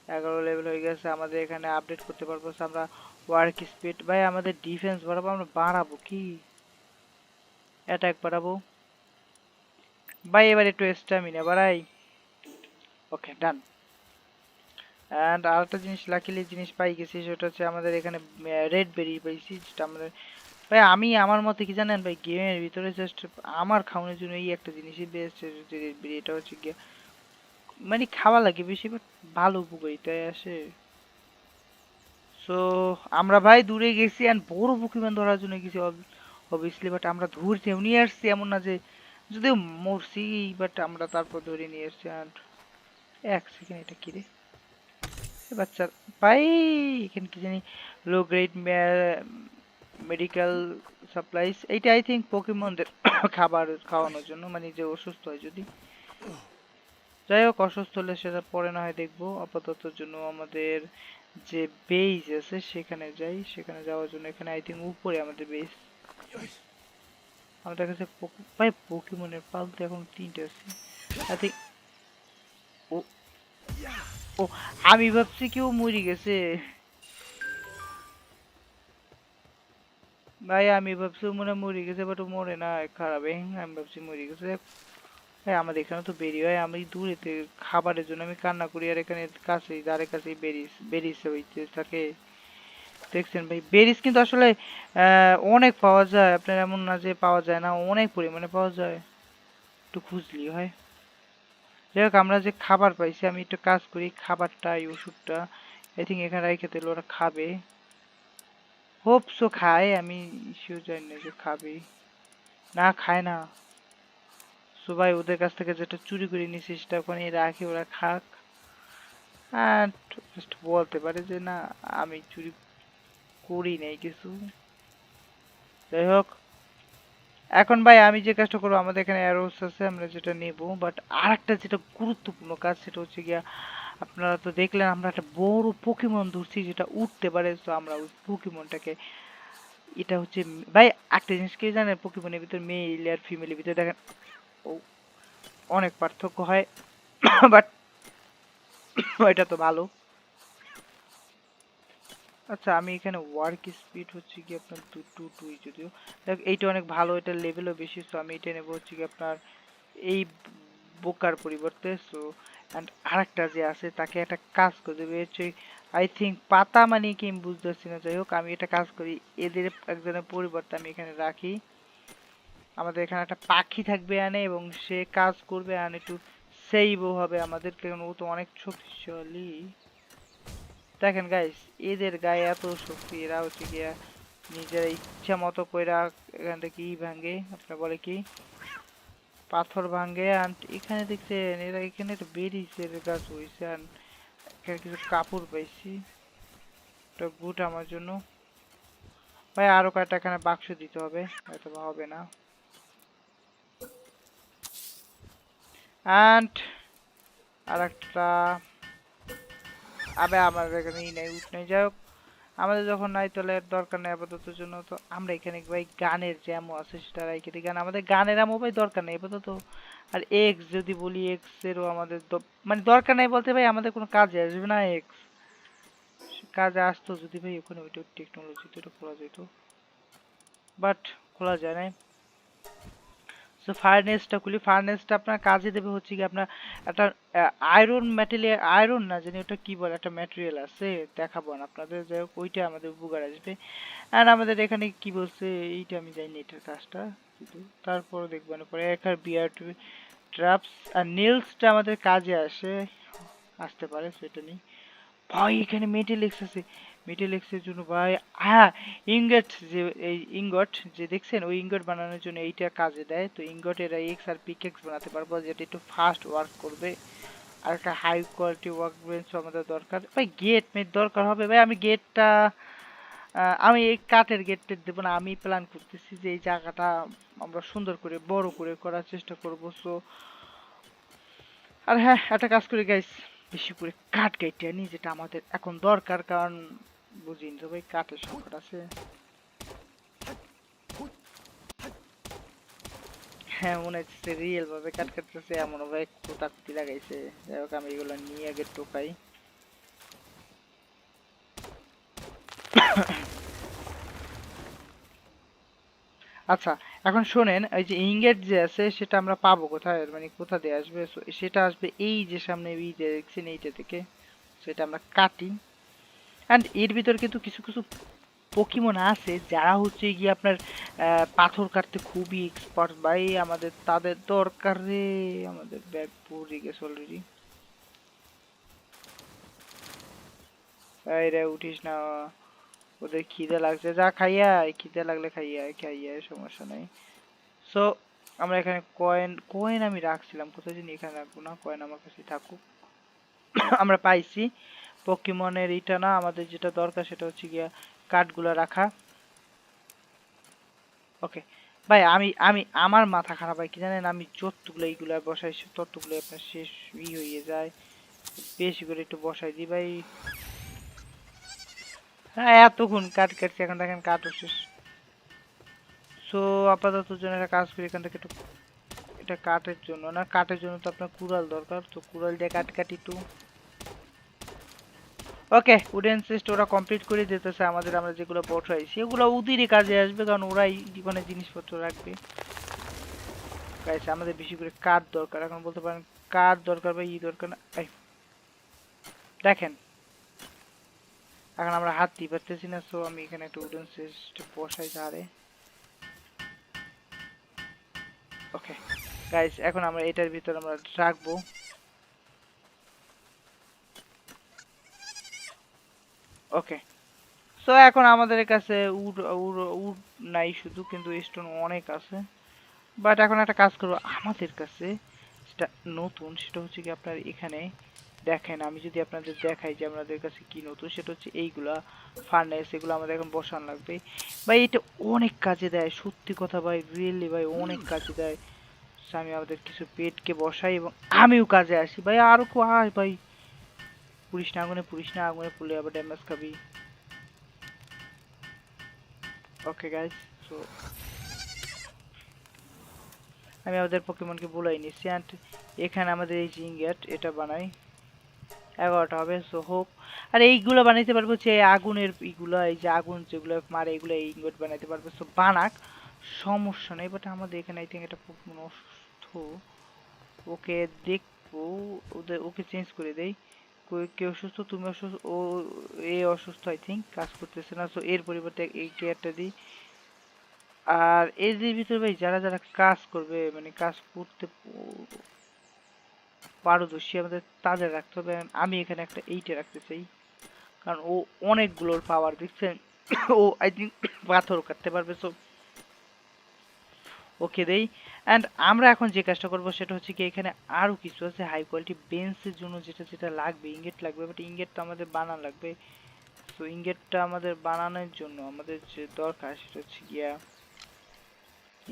11 লেভেল হয়ে গেছে। আমাদের এখানে আপডেট করতে পারবো আমরা ওয়ার্ক স্পিড। ভাই আমাদের ডিফেন্স বাড়াবো, আমরা বাড়াবো কি অ্যাটাক বাড়াবো ভাই, এবার একটু স্ট্যামিনা বাড়াই। ওকে ডান। অ্যান্ড আরেকটা জিনিস লাকিলি জিনিস পাই গেছি, সেটা হচ্ছে আমাদের এখানে রেড বেরি পাইছি, যেটা আমাদের ভাই আমি আমার মতে কি জানেন ভাই, গেমের ভিতরে জাস্ট আমার খাওয়ানোর জন্য এই একটা জিনিসই বেস্ট, যে রেড বেরি। এটা হচ্ছে গিয়ে মানে খাওয়া লাগে বেশি, বাট ভালো উপকারিতায় আসে। সো আমরা ভাই দূরে গেছি অ্যান্ড বড় পোকেমন ধরার জন্য গেছি অবভিয়াসলি, বাট আমরা ধরছি নিয়ে আসছি, এমন না যে যদিও মরছি, বাট আমরা তারপর ধরে নিয়ে এসছি। অ্যান্ড এক সেকেন্ড, এটা কি রে বাচ্চার ভাই, এখানে কি জানি লো গ্রেড মেডিকেল সাপ্লাইজ। এইটা আই থিঙ্ক পোকেমনদের খাবার খাওয়ানোর জন্য, মানে যে অসুস্থ হয় যদি। যাই হোক অসুস্থ হলে সেটা পরে না হয় দেখবো, আপাতত জন্য আমাদের যে বেজ আছে সেখানে যাই। সেখানে যাওয়ার জন্য এখানে আই থিঙ্ক উপরে আমাদের বেজ। আমাদের কাছে ভাই পোকেমনের পালতে এখন 3টে আছে আই থিঙ্ক। ও ও আমি ভাবছি কেউ মরে গেছে ভাই, আমি ভাবছি মনে হয় মরে গেছে, বাট ও মরে না, খারাপ। আমি ভাবছি মরে গেছে। ভাই আমাদের এখানে তো বেরি হয়, আমি দূরেতে খাবারের জন্য আমি কান্না করি, আর এখানে কাছেই ধারে কাছেই বেরিস বেরিস হইতে থাকে। দেখছেন ভাই বেরিস কিন্তু আসলে অনেক পাওয়া যায়, আপনার এমন না যে পাওয়া যায় না, অনেক পরিমাণে পাওয়া যায়, একটু খুঁজলি হয়। যাই হোক আমরা যে খাবার পাইছি, আমি একটু কাজ করি, খাবারটা এই ওষুধটা আই থিঙ্ক এখানে রেখে দিলে ওরা খাবে। হোপসো খায়, আমি শিওর জানি না যে খাবে, না খায় না। সো ভাই ওদের কাছ থেকে যেটা চুরি করে নিছি সেটা ওখানে রাখি, ওরা খাক। আর জাস্ট বলতে পারে যে না আমি চুরি করি নাই কিছু। যাই হোক এখন ভাই আমি যে কাজটা করবো, আমাদের এখানে অ্যারোস আছে, আমরা যেটা নেব। বাট আর একটা যেটা গুরুত্বপূর্ণ কাজ, সেটা হচ্ছে গিয়া আপনারা তো দেখলেন আমরা একটা বড় পোকেমন ধরছি যেটা উঠতে পারে। তো আমরা ওই পোকেমনটাকে, এটা হচ্ছে ভাই একটা জিনিস কি জানেন, পোকেমনের ভিতর মেল আর ফিমেলের ভিতরে দেখেন ও অনেক পার্থক্য হয়, বাট এটা তো ভালো। আচ্ছা আমি এখানে ওয়ার্ক স্পিড হচ্ছে কি আপনার 2 যদিও এইটা অনেক ভালো, এটার লেভেলও বেশি। সো আমি এটা নেবো হচ্ছে কি আপনার এই বোকার পরিবর্তে। সো অ্যান্ড আরেকটা যে আছে তাকে একটা কাজ করে দেবে হচ্ছে আই থিঙ্ক পাতা, মানে কি আমি বুঝতে পারছি না। যাই হোক আমি এটা কাজ করি, এদের একজনের পরিবর্তে আমি এখানে রাখি। আমাদের এখানে একটা পাখি থাকবে আনে, এবং সে কাজ করবে আনে, একটু সেইভও হবে আমাদের, কারণ ও তো অনেক শক্তিশালী। দেখেন গাইস এদের গায়ে এত শক্তি, এরা হচ্ছে গিয়া নিজেরা ইচ্ছা মতো কইরা এখান থেকে ই ভাঙে, আপনার বলে কি পাথর ভাঙে। আর এখানে দেখছেন এরা এখানে একটা বেরিসের গাছ হয়েছে, আর এখানে কিছু কাপড় পাইছি, একটা বুট আমার জন্য। ভাই আরো কয়েকটা এখানে বাক্স দিতে হবে, হয়তো বা হবে না। অ্যান্ড আর একটা, আবে আমাদের এখানে নেই, উঠ নেই, যাই হোক আমাদের যখন নাই তাহলে এর দরকার নেই আপাতত জন্য। তো আমরা এখানে ভাই গানের যে অ্যামো আছে সেটা রাখি দিই, কারণ আমাদের গানের অ্যামো ভাই দরকার নেই আপাতত। আর এক্স যদি বলি, এক্স এরও আমাদের মানে দরকার নেই বলতে ভাই আমাদের কোনো কাজে আসবে না এক্স। কাজে আসতো যদি ভাই ওখানে ওইটা টেকনোলজিতে ওটা খোলা যেত, বাট খোলা যায় না। সো ফার্নেসটা খুলি, ফার্নেসটা আপনার কাজে দেবে হচ্ছে কি আপনার একটা আয়রন ম্যাটেরিয়াল, আয়রন না জানি ওটা কি বলে, একটা ম্যাটেরিয়াল আছে দেখাবো না আপনাদের, যাই হোক ওইটা আমাদের উপকার আসবে। আর আমাদের এখানে কি বলছে এইটা আমি জানি না এটার কাজটা, কিন্তু তারপরে দেখবেন পরে একার বিয়ার ট্রাপস আর নেলসটা আমাদের কাজে আসতে পারে, সেটা নেই। ভাই এখানে মেটেলেক্স আছে, মেটেলেক্সের জন্য ভাই, হ্যাঁ ইনগট, যে এই ইনগট যে দেখছেন ওই ইনগট বানানোর জন্য এইটা কাজে দেয়। তো ইনগটের এক্স আর পিকেক্স বানাতে পারবো যেটা একটু ফাস্ট ওয়ার্ক করবে। আর একটা হাই কোয়ালিটি ওয়ার্ক বেঞ্চ আমাদের দরকার ভাই, গেট মেট দরকার হবে ভাই। আমি গেটটা আমি এই কাঠের গেটটা দেবো না, আমি প্ল্যান করতেছি যে এই জায়গাটা আমরা সুন্দর করে বড় করে করার চেষ্টা করবো। সো আর হ্যাঁ একটা কাজ করি গাইস, বেশি করে কাঠ কেটে আনি, যেটা আমাদের এখন দরকার, কারণ বুঝিন তো ভাই কাঠের সংকট আছে। হ্যাঁ মনে হচ্ছে রিয়েল ভাবে কাঠ কাটতেছে, এমন ভাবে কোতাকুতি লাগাইছে। যাই হোক আমি এগুলো নিয়ে আগে টোকাই। আচ্ছা এখন শোনেন, এই যে ইঙ্গেট যে আছে সেটা আমরা পাবো কোথায়, মানে কোথা দিয়ে আসবে? So, সেটা আসবে এই যে সামনে এই যে দেখছেন এইটা থেকে, সেটা আমরা কাটি। অ্যান্ড এর ভিতর কিন্তু কিছু কিছু পোকিমন আছে যারা হচ্ছে গিয়ে আপনার পাথর কাটতে খুবই এক্সপার্ট ভাই, আমাদের তাদের দরকার রে। আমাদের ব্যাগ পড়ে গেছে অলরেডি। এই রে উঠিস না, ওদের খিদে লাগছে, যা খাইয়া আয়, খিদে লাগলে খাইয়া আয়, খাইয়া আয়, সমস্যা নাই। সো আমরা এখানে কয়েন, কয়েন আমি রাখছিলাম কোথায় জানি, এখানে রাখবো না, কয়েন আমার কাছে থাকুক। আমরা পাইছি পকিমনের এটা না, আমাদের যেটা দরকার সেটা হচ্ছে গিয়া কার্ডগুলো রাখা। ওকে ভাই, আমি আমি আমার মাথা খারাপ হয় কি জানেন, আমি যতগুলো এইগুলা বসাই ততগুলো আপনার শেষ হয়ে যায়। বেশি করে একটু বসাই দিই ভাই। হ্যাঁ এতক্ষণ কাট কাটছি, এখন দেখেন কাটও শেষ। সো আপাতত জন্য একটা কাজ করি, এখান থেকে একটু, এটা কাঠের জন্য না, কাঠের জন্য তো আপনার কুড়াল দরকার, তো কুড়াল দিয়ে কাটি একটু। ওকে উডেন সিস্ট ওরা কমপ্লিট করে দিতেছে আমাদের, আমরা যেগুলো বসাইছি ওগুলো ওদেরই কাজে আসবে, কারণ ওরাই জীবনে জিনিসপত্র রাখবে। গাইস আমাদের বেশি করে কাঠ দরকার, এখন বলতে পারেন কাঠ দরকার বা দরকার না। দেখেন এখন আমরা হাত দিয়ে পারতেছি না, সো আমি এখানে একটা উডেন সিস্ট বসাই ধারে। ওকে গাইস এখন আমরা এটার ভিতর আমরা রাখবো। ওকে সো এখন আমাদের কাছে উড উড উড নাই শুধু, কিন্তু স্টোন অনেক আছে। বাট এখন একটা কাজ করবো, আমাদের কাছে যেটা নতুন সেটা হচ্ছে কি আপনার এখানে দেখেন, আমি যদি আপনাদের দেখাই যে আমাদের কাছে কি নতুন, সেটা হচ্ছে এইগুলা ফার্নেস, এগুলো আমাদের এখন বসানো লাগবে ভাই। এটা অনেক কাজে দেয় সত্যি কথা ভাই, রিয়েলি ভাই অনেক কাজে দেয়। So, আমি আমাদের কিছু পেটকে বসাই এবং আমিও কাজে আসি ভাই। আরো কো আয় ভাই, পুলিশ না আগুনে, পুলিশ না আগুনে পুড়লে আবার ড্যামেজ খাবি। ওকে গাইস সো আমি আমাদের পকেমনকে বলাই নিচ্ছি, অ্যান্ড এখানে আমাদের এই জিঙ্গেট এটা বানাই, 11টা হবে। সো হোপ আর এইগুলো বানাইতে পারবো হচ্ছে আগুনের এইগুলা, এই যে আগুন যেগুলো মারে এগুলো ইনগট বানাইতে পারবো। সো বানাক, সমস্যা নেই। বাট আমাদের এখানে আই থিঙ্ক এটা পকেমন অসুস্থ, ওকে দেখবো, ওদের ওকে চেঞ্জ করে দেই। কে অসুস্থ, তুমি অসুস্থ, ও এ অসুস্থ, আই থিঙ্ক কাজ করতেছে না। সো এর পরিবর্তে এই কেয়ারটা দিই। আর এর ভিতরে ভাই যারা যারা কাজ করবে, মানে কাজ করতে পারদর্শী আমাদের তাদের রাখতে হবে। আমি এখানে একটা 8-এ রাখতে চাই, কারণ ও অনেকগুলোর পাওয়ার দেখছেন। ও আই থিঙ্ক পাথর কাটতে পারবে। সো ওকে দেই। অ্যান্ড আমরা এখন যে কাজটা করবো সেটা হচ্ছে কি এখানে আরো কিছু আছে হাই কোয়ালিটি বেঞ্চের জন্য যেটা যেটা লাগবে, ইঙ্গেট লাগবে, বাট ইঙ্গেট তো আমাদের বানানো লাগবে। সো ইনগেটটা আমাদের বানানোর জন্য আমাদের যে দরকার সেটা হচ্ছে গিয়া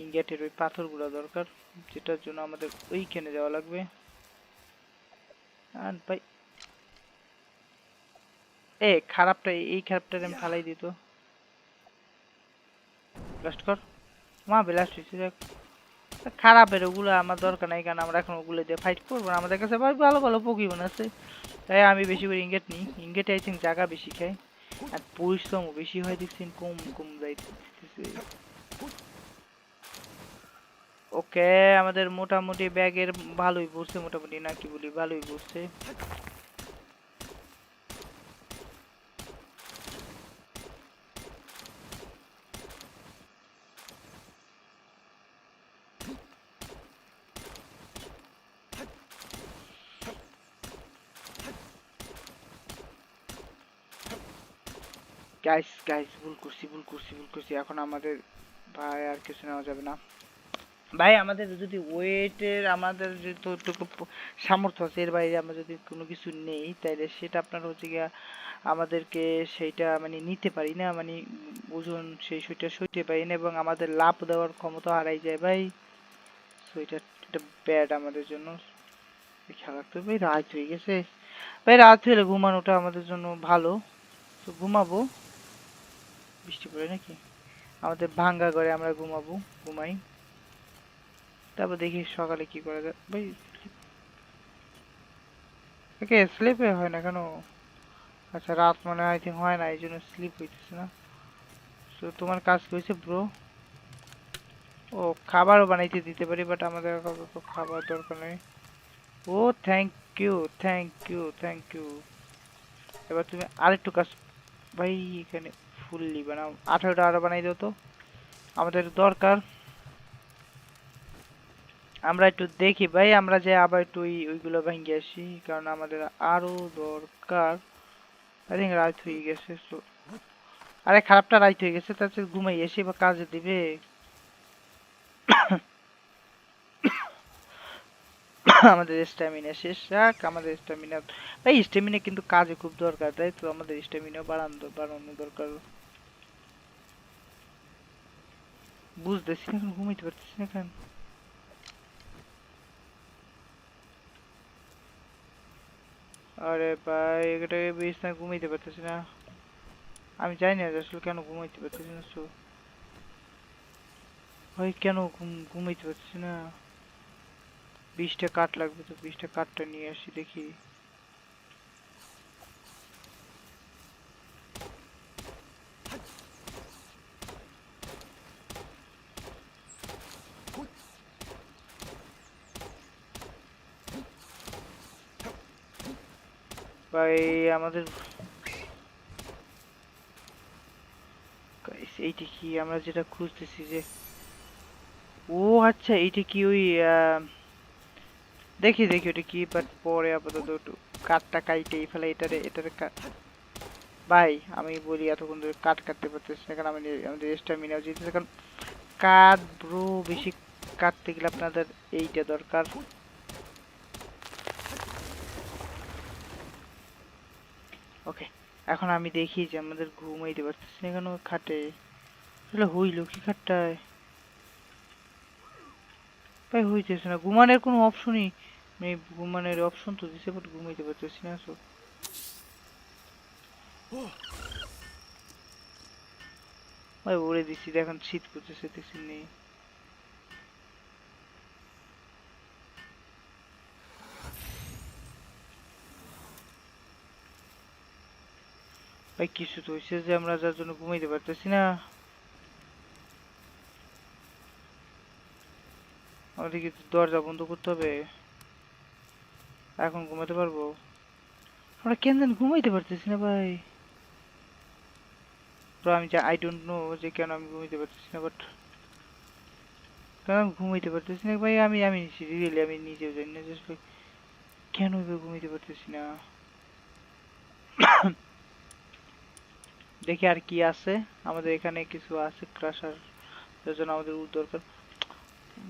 ইনগেটের ওই পাথরগুলো দরকার, যেটার জন্য আমাদের ওইখানে যাওয়া লাগবে। আর ভাই খারাপটা এই খারাপটা আমি ফালাই দিত। ব্লাস্ট কর মা, ব্লাস্ট হয়েছে। দেখ খারাপের ওগুলো আমার দরকার নাই, কারণ আমরা এখন ওগুলো দিয়ে ফাইট করবো না। আমাদের কাছে ভাই ভালো ভালো পোকিমন আছে, তাই আমি বেশি করে ইনগেট নিই। ইনগেটে আই থিঙ্ক জায়গা বেশি খায় আর পরিশ্রমও বেশি হয়, দেখছি কম কম যাইতেছে। ওকে, আমাদের মোটামুটি ব্যাগের ভালোই পড়ছে, মোটামুটি না কি বলি ভালোই পড়ছে। গাইস গাইস ভুল করছি ভুল করছি ভুল করছি, এখন আমাদের ভাই আর কিছু নেওয়া যাবে না ভাই। আমাদের যদি ওয়েটের আমাদের যতটুকু সামর্থ্য আছে এর বাইরে আমরা যদি কোনো কিছু নেই, তাইলে সেটা আপনার হচ্ছে গিয়া আমাদেরকে সেইটা মানে নিতে পারি না, মানে ওজন সেই সেটা সইতে পারি না এবং আমাদের লাভ দেওয়ার ক্ষমতা হারাই যায় ভাই। সো এটা ব্যাড আমাদের জন্য, খেয়াল রাখতে হবে। ভাই রাত হয়ে গেছে ভাই, রাত হলে ঘুমানোটা আমাদের জন্য ভালো। তো ঘুমাবো, বৃষ্টি পড়ে নাকি? আমাদের ভাঙ্গা ঘরে আমরা ঘুমাবো, ঘুমাই, তারপর দেখি সকালে কি করা যায়। ভাই ওকে স্লিপে হয় না কেন? আচ্ছা রাত মনে হয় হয় না, এই জন্য স্লিপ হইতেছে না। তো তোমার কাজ কি হয়েছে ব্রো? ও খাবারও বানাইতে দিতে পারি, বাট আমাদের আপাতত খাবার দরকার নেই। ও thank you thank you thank you. এবার তুমি আরেকটু কাজ ভাই, এখানে ফুললি বানাও, 18টা আরো বানাই দাও তো, আমাদের দরকার। আমরা একটু দেখি ভাই, আমরা যে আবার একটু ওইগুলো ভেঙে আসি, কারণ আমাদের আরো দরকার। আই থিঙ্ক রাত হয়ে গেছে। তো আরে খারাপটা রাইট হয়ে গেছে, তার চেয়ে ঘুমাই এসে বা কাজে দিবে। আমাদের স্ট্যামিনা শেষ, রাখ আমাদের স্ট্যামিনা। ভাই স্ট্যামিনা কিন্তু কাজে খুব দরকার, তাই তো আমাদের স্ট্যামিনা বাড়ানো দরকার। বুঝতেছি না, এখন ঘুমাইতে পারতেছি না কেন? আরে ভাই এটাকে বিছানায় ঘুমাইতে পারতেছি না, আমি জানি না যে আসলে কেন ঘুমাইতে পারতেছি না। তো ভাই কেন ঘুমাইতে পারতেছি না? 20টা কাঠ লাগবে, তো 20টা কাঠটা নিয়ে আসি দেখি। ভাই আমাদের এইটা কি আমরা যেটা খুঁজতেছি যে, ও আচ্ছা এইটা কি ওই দেখি দেখি ওটা কি, বাট পরে আপাতত একটু কাঠটা কাইটেই ফেলে এটারে এটারে ভাই আমি বলি এতক্ষণ ধরে কাঠ কাটতে পারতেছি না, কারণ আমাদের স্ট্যামিনা যেতেছে, কারণ কাঠ ব্রো বেশি কাটতে গেলে আপনাদের এইটা দরকার। ওকে, এখন আমি দেখি যে আমাদের ঘুমাইতে পারতেছি না কেন খাটে, আসলে হইলো কি খাটটায়? ভাই হইতেছে না, ঘুমানোর কোনো অপশনই নেই। ঘুমানোর অপশন তো দিছে, বাট ঘুমাইতে পারতেছি না। সো ভাই বলে দিচ্ছি, এখন শীত পড়তেছে দেখছি নেই। ভাই কিছু তো হয়েছে যে আমরা যার জন্য ঘুমাইতে পারতেছি না। আমাদের কি দরজা বন্ধ করতে হবে? এখন ঘুমাতে পারবো? আমরা কেন যেন ঘুমাইতে পারতেছি না ভাই। তো আমি আই ডোন্ট নো যে কেন আমি ঘুমাইতে পারতেছি না, বাট কেন আমি ঘুমাইতে পারতেছি না ভাই, আমি আমি রিয়েলি আমি নিজেও জানি না যে আসলে কেন এভাবে ঘুমাইতে পারতেছি না। দেখি আর কি আছে আমাদের এখানে, কিছু আছে ক্রাশার, যার জন্য আমাদের দরকার।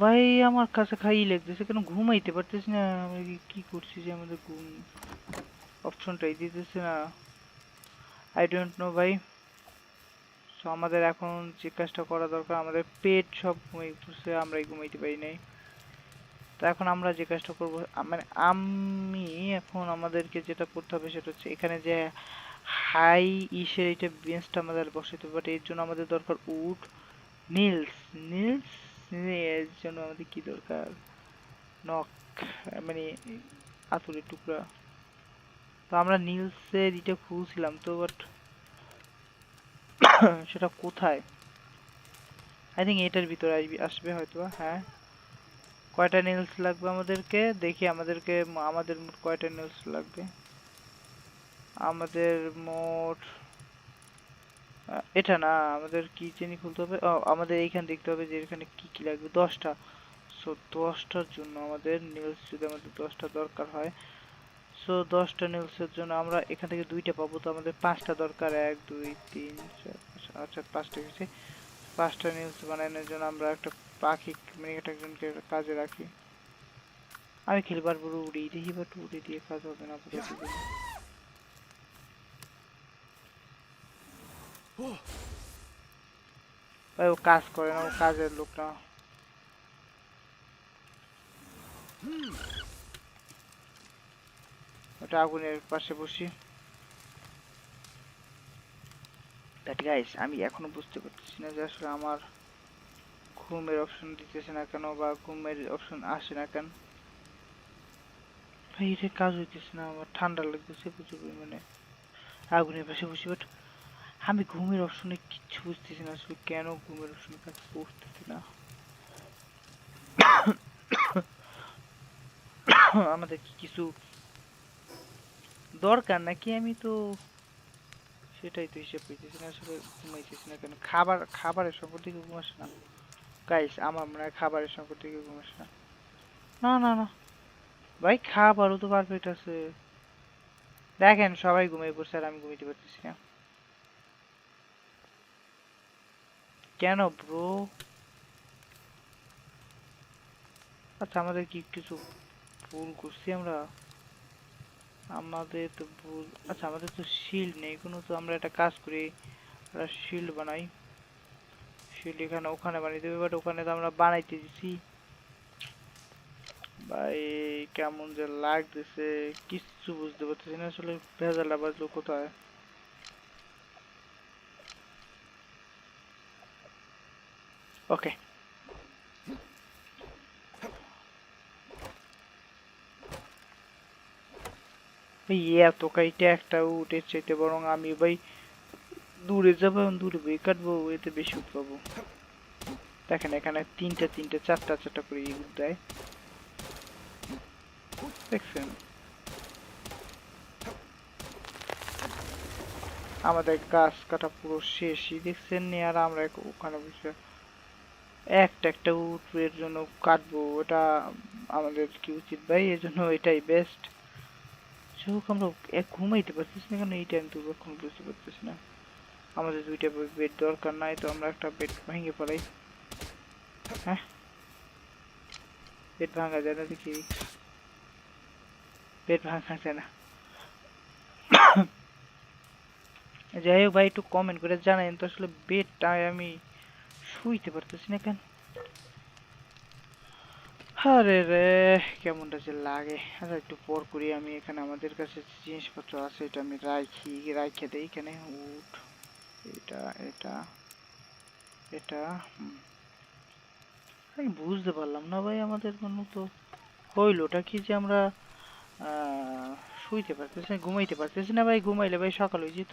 ভাই আমার কাছে খাই লাগতেছে, কেন ঘুমাইতে পারতেছি না? আমি কি করছি যে আমাদের ঘুম অপশনটাই দিতেছে না? আই ডোন্ট নো ভাই। সো আমাদের এখন যে কাজটা করা দরকার, আমাদের পেট সব ঘুমিয়ে পড়ছে, আমরাই ঘুমাইতে পারি নাই। তো এখন আমরা যে কাজটা করবো, মানে আমি এখন আমাদেরকে যেটা করতে হবে সেটা হচ্ছে এখানে যে হাই ইসের এটা বেঞ্চটা আমাদের বসাতে পারে, এর জন্য আমাদের দরকার উড। নীলস, নীলস এর জন্য আমাদের কি দরকার? নখ, মানে হাতুড়ির টুকরা। তো আমরা নীলসের এটা খুঁজছিলাম তো, বাট সেটা কোথায়? আই থিঙ্ক এটার ভিতরে আসবে হয়তো। হ্যাঁ, কয়টা নীলস লাগবে আমাদেরকে দেখি, আমাদের মোট কয়টা নীলস লাগবে? আমাদের মোট এটা না, আমাদের কি চিনি খুলতে হবে। ও, আমাদের এইখানে দেখতে হবে যে এখানে কি কি লাগবে। 10টা। সো 10টার জন্য আমাদের নীলস, যদি আমাদের 10টা দরকার হয়, সো 10টা নীলসের জন্য আমরা এখান থেকে 2টা পাবো, তো আমাদের 5টা দরকার। 1 2 3 4 আচ্ছা 5টা গেছে। 5টা নীলস বানানোর জন্য আমরা একটা পাখি, মানে একটা একজনকে কাজে রাখি। আমি খেলবার পুরো উড়িয়ে দেখি, বাট উড়ে দিয়ে কাজ হবে না পুরো দিকে। ভাই ও কাজ করে না, ও কাজের লোক না। ওটা আগুনের পাশে বসি। বাট গাইস, আমি এখনো বুঝতে পারতেছি না যে আসলে আমার ঘুমের অপশন দিতেছে না কেন, বা ঘুমের অপশন আসে না কেন। ভাই এটা কাজ হইতেছে না, আমার ঠান্ডা লাগতেছে প্রচুর পরিমাণে। আগুনের পাশে বসি, বাট আমি ঘুমের অপশনে কিচ্ছু বুঝতেছি না আসলে কেন ঘুমের অপশনে কাজ করতেছি না। আমাদের কি কিছু দরকার নাকি? আমি তো সেটাই তো হিসেব করতেছি না আসলে ঘুমাইতেছি না কেন। খাবারের সংকট থেকে ঘুম আসে না গাইস, আমার মনে হয় খাবারের সংকট থেকে ঘুম আসে না। না না না ভাই, খাবারও তো পারফেক্ট আছে। দেখেন সবাই ঘুমিয়ে পড়ছে আর আমি ঘুমাইতে পারতেছি না কেন ব্রো? আচ্ছা আমাদের কি কিছু ভুল করছি আমরা? আমাদের তো ভুল, আচ্ছা আমাদের তো শিল্ড নেই কোনো, তো আমরা একটা কাজ করি, একটা শিল্ড বানাই। শিল্ড এখানে ওখানে বানিয়ে দেবে, বাট ওখানে তো আমরা বানাইতে দিছি। ভাই কেমন যে লাগতেছে, কিচ্ছু বুঝতে পারতেছি না আসলে ভেজালটা বাজলো কোথায়। ওকে, ভাই এত কাইটে একটা উঠে চাইতে বরং আমি ভাই দূরে যাবো, এবং দূরে বই কাটবো, এতে বেশি উঠ পাবো। দেখেন এখানে তিনটা তিনটা চারটা চারটা করে ইট দেয়, দেখছেন? আমাদের গাছ কাটা পুরো শেষই দেখছেন নি, আর আমরা ওখানে বসে একটা একটা উটের জন্য কাটবো। ওটা আমাদের কি উচিত ভাই? এর জন্য এটাই বেস্ট। হোক, আমরা ঘুমাইতে পারতেছি না কেন এই টাইম তো, এখন বুঝতে পারতেছি না। আমাদের 2টা বেড দরকার নাই, তো আমরা একটা বেড ভেঙে পড়াই। হ্যাঁ, বেড ভাঙা যায় না দেখি, বেড ভাঙা যায় না। যাই হোক ভাই, একটু কমেন্ট করে জানাইন তো আসলে বেডটায় আমি শুইতে পারতেছি না কেন। আরে রে, কেমনটা যে লাগে। আচ্ছা একটু পর করি, আমি এখানে আমাদের কাছে যে জিনিসপত্র আছে এটা আমি রাইখে দেই এখানে। উড, এটা এটা এটা আমি বুঝতে পারলাম না ভাই, আমাদের কোনো তো হইলোটা কি যে আমরা আহ, শুইতে পারতেছি না, ঘুমাইতে পারতেছি না ভাই। ঘুমাইলে ভাই সকাল হয়ে যেত।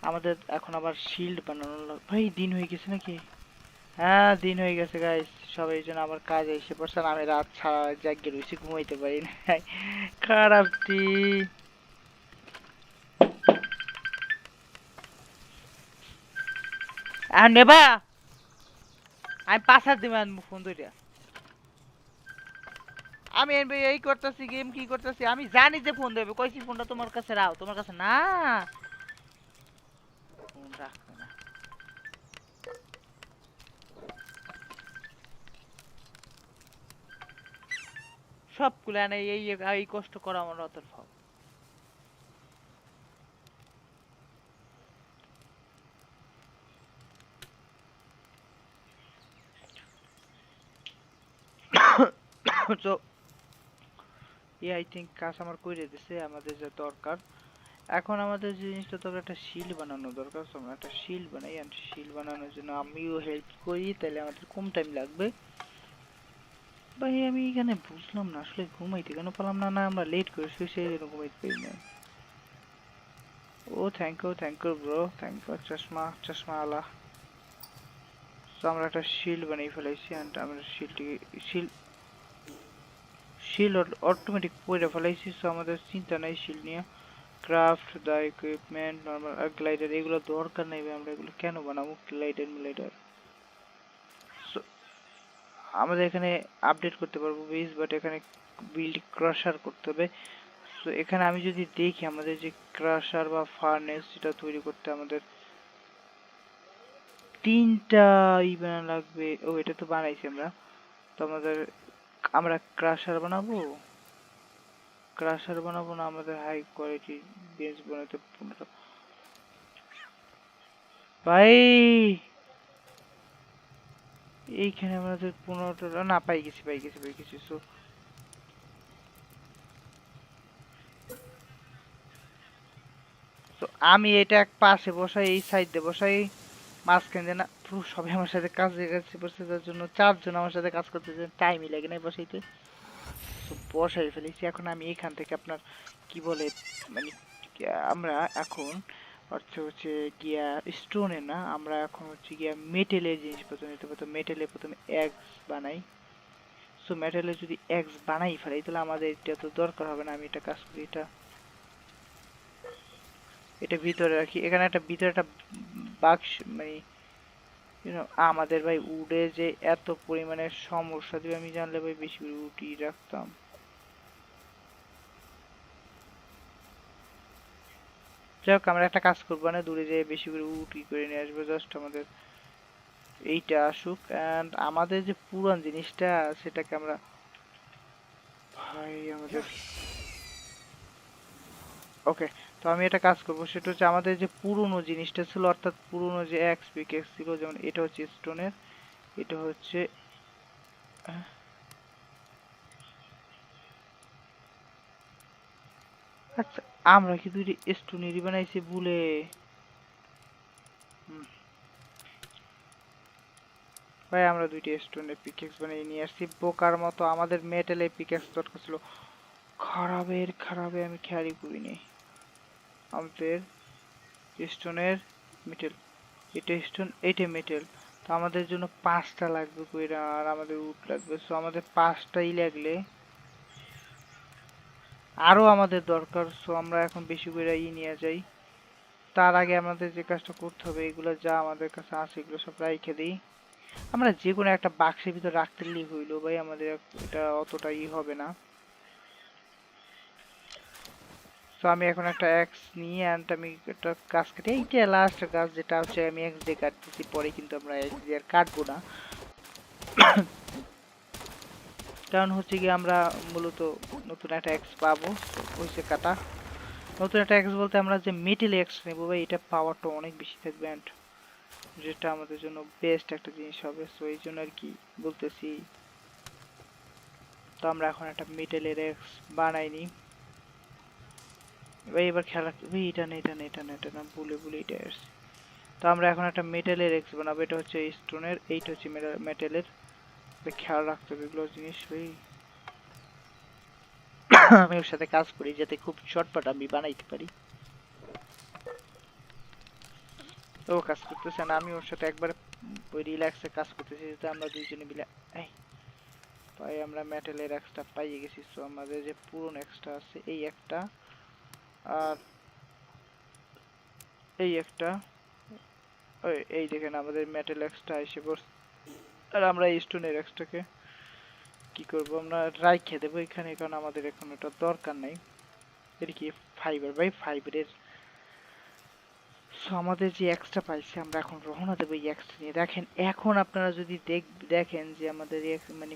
আমাদের এখন আবার শিল্ড বানানো ভাই দিন হয়ে গেছে নাকি? হ্যাঁ দিন হয়ে গেছে গাইস, সবাই যেন আবার কাজে এসে পড়ছে, আর আমি রাত ছাড়া জাগিয়ে রয়েছি, ঘুমাইতে পারি না। খারাপ দিন। আর নেবা, আমি 5 হাজার দিবে ফোন ধরিয়া। আমি এই করতেছি, গেম কি করতেছি আমি জানি যে ফোন দেবে, কইছি ফোনটা তোমার কাছে রাও, তোমার কাছে না, ফোন রাখবে না। সব কুলা নেই, এই এই কষ্ট করা আমার অত ফল। তো আই থিঙ্ক কাজ আমার করে দিছে আমাদের যা দরকার। এখন আমাদের যে জিনিসটা দরকার একটা শিল্ড বানানো দরকার, তো আমরা একটা শিল্ড বানাই। এন্ড শিল্ড বানানোর জন্য আমিও হেল্প করি, তাহলে আমাদের কম টাইম লাগবে। ভাই আমি এখানে বুঝলাম না আসলে ঘুমাইতে কেন পারলাম না, না আমরা লেট করে শুয়ে সেই জন্য ঘুমাইতে পারি না। ও thank you bro, thank you চশমা চশমা আলা। তো আমরা একটা শিল্ড বানিয়ে ফেলাইছি, এন্ড আমরা শিল্ড শিল্ড অটোমেটিক পরে ফেলাইছি। সো আমাদের চিন্তা নাই শিল্ড নিয়ে। ক্রাফট দা ইকুইপমেন্ট নর্মাল গ্লাইডার এগুলো দরকার নাই ভাই, আমরা এগুলো কেন বানাবো গ্লাইডার মিলাইডার। সো আমাদের এখানে আপডেট করতে পারবো বেস, বাট এখানে বিল্ড ক্রাশার করতে হবে। সো এখানে আমি যদি দেখি আমাদের যে ক্রাশার বা ফার্নেস যেটা তৈরি করতে আমাদের 3টা ইভেন্ট লাগবে। ও এটা তো বানাইছি আমরা। তো আমরা ক্রাশার বানাবো, না আমাদের হাই কোয়ালিটি বেঞ্চ বানাতে 15। ভাই এইখানে আমাদের 15টা না পাই গেছি। সো তো আমি এটা এক পাশে বসাই, এই সাইড দিয়ে বসাই, মাঝখানে না পুরো সবাই আমার সাথে কাজে কাছে বসে, যার জন্য 4জন আমার সাথে কাজ করতেছে, টাইমই লাগে না বসাইতে। তো বসাই ফেলেছি। এখন আমি এখান থেকে আপনার কি বলে মানে আমরা এখন হচ্ছে গিয়া স্টোনে না, আমরা এখন হচ্ছে গিয়া মেটেলের জিনিসপত্র নিতে পারবো। মেটেলে প্রথমে এক্স বানাই। সো মেটেলে যদি এক্স বানাই ফেলাই তাহলে আমাদের এটা তো দরকার হবে না। আমি এটা কাজ করি, এটা ভিতরে রাখি। এখানে একটা ভিতরে একটা বাক্স মানে আমাদের ভাই উডে যে এত পরিমাণে সমস্যা দিবে, আমি জানলে ভাই বেশি করে উডই রাখতাম। যাই হোক আমরা একটা কাজ করবো না, দূরে যেয়ে বেশি করে উটি করে নিয়ে আসবো। জাস্ট আমাদের এইটা আসুক, অ্যান্ড আমাদের যে পুরান জিনিসটা সেটাকে আমরা ভাই আমাদের ওকে। তো আমি এটা কাজ করবো, সেটা হচ্ছে আমাদের যে পুরনো জিনিসটা ছিল, অর্থাৎ পুরনো যে এক্স পিকেক্স ছিল, যেমন এটা হচ্ছে স্টোনের, এটা হচ্ছে আচ্ছা আমরা কি দুইটা স্টোনেরই বানাইছি ভুলে। হুম, ভাই আমরা দুইটা স্টোনের পিকেক্স বানিয়ে নিয়ে আসছি বোকার মতো। আমাদের মেটালের পিকেক্স দরকার ছিল, খারাপে আমি খেয়ালই করিনি। আমাদের স্টোনের মেটেল, এটা স্টোন এইটা মেটেল। তো আমাদের জন্য 5টা লাগবে কইরা, আর আমাদের উড লাগবে। সো আমাদের 5টাই লাগলে আরো আমাদের দরকার। সো আমরা এখন বেশি করে নিয়ে যাই। তার আগে আমাদের যে কাজটা করতে হবে, এগুলো যা আমাদের কাছে আছে এগুলো সব রাইখে দিই। আমরা যে কোনো একটা বাক্সের ভিতর রাখতে হইলো ভাই, আমাদের এটা অতটা হবে না। তো আমি এখন একটা এক্স নিয়ে অ্যান্ড আমি একটা গাছ কাটি। এইটা লাস্ট গাছ যেটা হচ্ছে আমি এক্স দিয়ে কাটতেছি, পরে কিন্তু আমরা এক্স দিয়ে আর কাটবো না। কারণ হচ্ছে কি আমরা মূলত নতুন একটা এক্স পাবো, হয়েছে কাটা। নতুন একটা এক্স বলতে আমরা যে মেটেল এক্স নেবো ভাই, এটা পাওয়ারটা অনেক বেশি থাকবে অ্যান্ড যেটা আমাদের জন্য বেস্ট একটা জিনিস হবে। সো এই জন্য আর কি বলতেছি। তো আমরা এখন একটা মেটেলের এক্স বানাই নি ভাই। এবার খেলা ভাই এটা না ভুলে এটা আসছে। তো আমরা এখন একটা মেটালের এক্স বানাবো, এটা হচ্ছে স্টোনের, এইটা হচ্ছে মেটালের। খেয়াল রাখতে হবে এগুলো জিনিস ভাই। আমি ওর সাথে কাজ করি যাতে খুব শর্টকাট আমি বানাইতে পারি। ও কাজ করতেছে না, আমি ওর সাথে একবার ওই রিল্যাক্সে কাজ করতেছি, যাতে আমরা দুইজনে মিলে এই ভাই আমরা মেটালের এক্সটা পাইয়ে গেছি। সো আমাদের যে পুরনো এক্সটা আছে এই একটা আর এই একটা, ওই এই দেখেন আমাদের মেটাল এক্সটা এসে পড়ছে। আর আমরা এই স্টোনের এক্সটাকে কি করব, আমরা রাইখে দেবো এখানে, কারণ আমাদের এখন এটা দরকার নাই। এর কি ফাইবার বাই ফাইবারের। সো আমাদের যে এক্সট্রা পাইছি আমরা এখন রওনা দেবো এই এক্সট্রা নিয়ে। দেখেন এখন আপনারা যদি দেখেন যে আমাদের মানে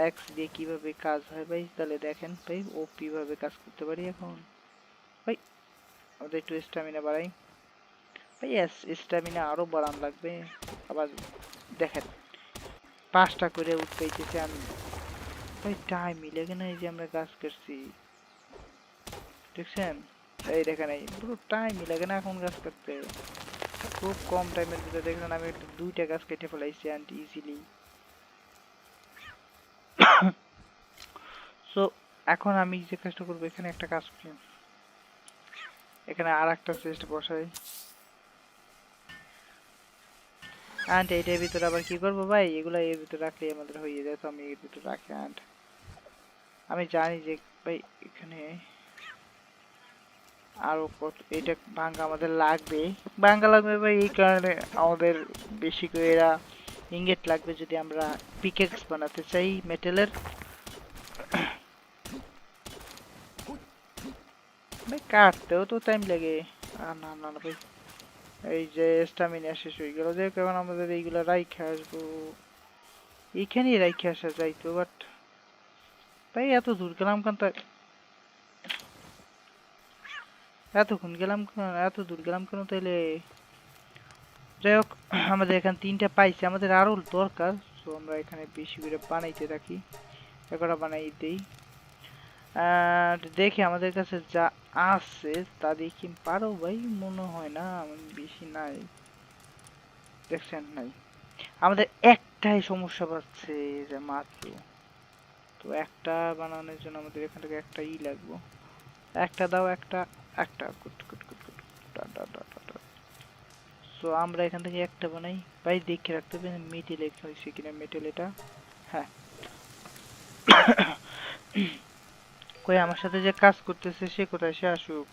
এক্স দিয়ে কিভাবে কাজ হয় ভাই, তাহলে দেখেন ভাই ওপি ভাবে কাজ করতে পারি এখন ভাই। আমাদের একটু স্ট্যামিনা বাড়াই ভাই, স্ট্যামিনা আরো বাড়ান লাগবে। আবার দেখেন 5টা করে উঠ পাইতেছি আমি। ভাই টাইম মিলে না, এই যে আমরা গাছ কাটছি দেখছেন, এই দেখেন এই পুরো টাইম লাগে না এখন গাছ কাটতে, খুব কম টাইমের ভিতরে দেখলেন আমি দুইটা গাছ কেটে ফেলাইছি অ্যান্ড ইজিলি। সো এখন আমি যে কাজটা করবো, এখানে একটা কাজ করি, এখানে আর একটা চেস্ট বসাই অ্যান্ড এইটার ভিতরে আবার কি করবো ভাই, এগুলা এর ভিতরে রাখলেই আমাদের হয়ে যায়, তো আমি এর ভিতরে রাখি। অ্যান্ড আমি জানি যে ভাই এখানে আরো কত এটা ভাঙ্গা আমাদের লাগবে, ভাঙ্গা লাগবে ভাই, এই কারণে আমাদের বেশি করে এরা ইঙ্গেট লাগবে যদি আমরা পিকেক্স বানাতে চাই মেটেলের। ভাই কাটতেও তো টাইম লাগে। না না না ভাই, এই যে স্টামিনা শেষ হয়ে গেল, যে কারণ আমাদের এইগুলা রাইখে আসবো, এইখানেই রাইখে আসা যাইতো, বাট ভাই এত দূর গেলাম কেন, এতক্ষণ গেলাম কেন, এত দূর গেলাম কেন তাইলে। যাই হোক, আমাদের এখানে 3টা পাইছি, আমাদের আরো দরকার, তো আমরা এখানে বেশি করে বানাইতে থাকি, একটা বানাই দেই। দেখি আমাদের কাছে যা আছে তা দিয়ে কি পারো ভাই, মনে হয় না বেশি নাই, দেখছেন নাই। আমাদের একটাই সমস্যা পাচ্ছে যে মাত্র, তো একটা বানানোর জন্য আমাদের এখান থেকে একটা লাগবে, একটা দাও, একটা একটা কুট কুট কুট কুট সো আমরা এখান থেকে একটা বানাই ভাই, দেখে রাখতে হবে মেটেল হয়েছে কিনা, মেটেল এটা, হ্যাঁ। কই আমার সাথে যে কাজ করতেছে সে কোথায়, সে আসুক।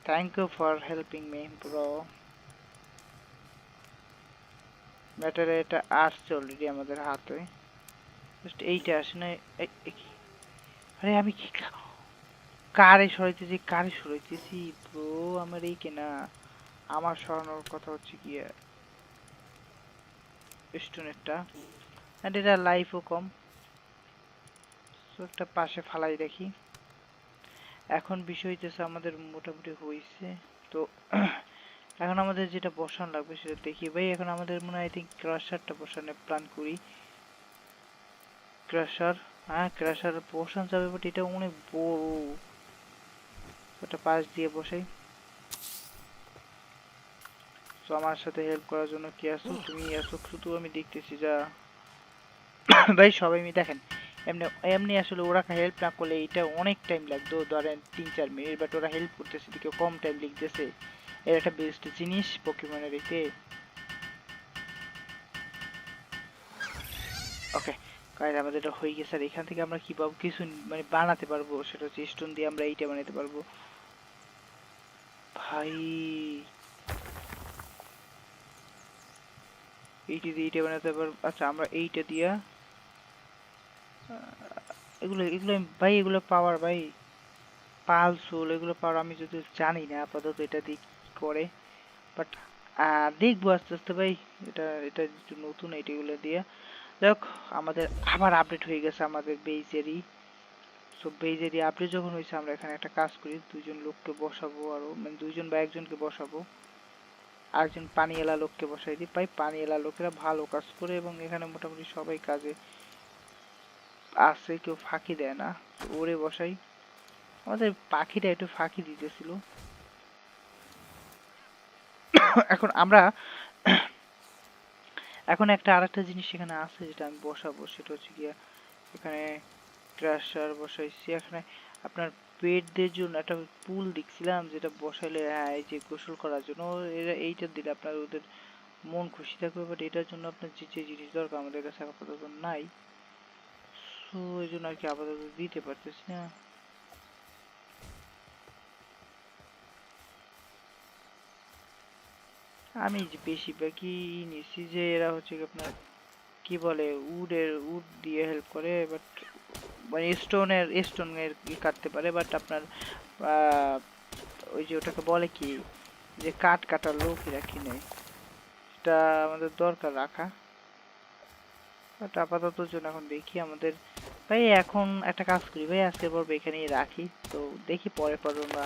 Thank you for helping me bro. Metal এটা আসছে অলরেডি আমাদের হাতে, জাস্ট এইটা আসে না। আরে আমি কি কারে সরাইতেছি, কারে সরাইতেছি ব্রো, আমার এই কেনা, আমার সরানোর কথা হচ্ছে কি স্টোনেরটা, এন্ড এটা লাইফও কম, তো একটা পাশে ফালাই রাখি। এখন বিষয় হইতেছে আমাদের মোটামুটি হয়েছে, তো এখন আমাদের যেটা বসানো লাগবে সেটা দেখি ভাই। এখন আমাদের মনে হয় আই থিঙ্ক ক্রাশারটা বসানোর প্ল্যান করি। ক্রাশার, হ্যাঁ ক্রাশার বসানো যাবে, বাট এটা অনেক বড়, ওটা পাশ দিয়ে বসাই। তো আমার সাথে হেল্প করার জন্য কি আসো, তুমি আসো, শুধু আমি দেখতেছি যা। ভাই সবাই মি দেখেন, এমনি এমনি আসলে ওরা হেল্প না করলে এটা অনেক টাইম লাগতো, ধরেন 3-4 মিনিট, বাট ওরা হেল্প করতেছে দিকে কম টাইম লিখতেছে, এর একটা বেস্ট জিনিস পকিমনের এতে। ওকে গাইস, আমাদের এটা হয়ে গেছে, আর এখান থেকে আমরা কি পাবো, কিছু মানে বানাতে পারবো, সেটা হচ্ছে স্টোন দিয়ে আমরা এইটা বানাতে পারবো ভাই, এইটা দিয়ে এইটা বানাতে পারবো। আচ্ছা আমরা এইটা দিয়া এগুলো এগুলো ভাই, এগুলো পাওয়ার ভাই, পালসোল এগুলো পাওয়ার আমি যদি জানি না আপাতত এটা দিয়ে কি করে, বাট দেখবো আস্তে আস্তে ভাই। এটা এটা একটু নতুন এইটাগুলো দিয়ে। যাই হোক, আমাদের আবার আপডেট হয়ে গেছে আমাদের বেজেরই। সো বেজেরই আপডেট যখন হয়েছে, আমরা এখানে একটা কাজ করি, দুইজন লোককে বসাবো, আরো মানে দুইজন বা একজনকে বসাবো, আরেকজন পানিওয়ালা লোককে বসাই দিই। ভাই পানিওয়ালা লোকেরা ভালো কাজ করে এবং এখানে মোটামুটি সবাই কাজে আছে, কেউ ফাঁকি দেয় না, তো ওরে বসাই। আমাদের পাখিটা একটু ফাঁকি দিতেছিল। এখন আমরা এখন একটা আরেকটা জিনিস এখানে আছে যেটা আমি বসাবো, সেটা হচ্ছে গিয়া এখানে ক্রাশার বসাইছি। এখানে আপনার পেটদের জন্য একটা পুল দেখছিলাম যেটা বসাইলে, হ্যাঁ এই যে গোসল করার জন্য, এরা এইটা দিলে আপনার ওদের মন খুশি থাকবে, বাট এটার জন্য আপনার যে যে জিনিস দরকার আমাদের কাছে আপাতত নাই, সো এই জন্য আর কি আপাতত দিতে পারতেছি না। আমি যে বেশিরভাগই নিচ্ছি যে এরা হচ্ছে কি আপনার কি বলে উড দিয়ে হেল্প করে, বাট মানে স্টোনের কাটতে পারে, বাট আপনার ওই যে ওটাকে বলে কি, যে কাঠ কাটার লোকই রাখি নেই, এটা আমাদের দরকার রাখা, বাট আপাতত জন্য এখন দেখি আমাদের। ভাই এখন একটা কাজ করি ভাই, আজকের পর্ব এখানেই রাখি, তো দেখি পরে আমরা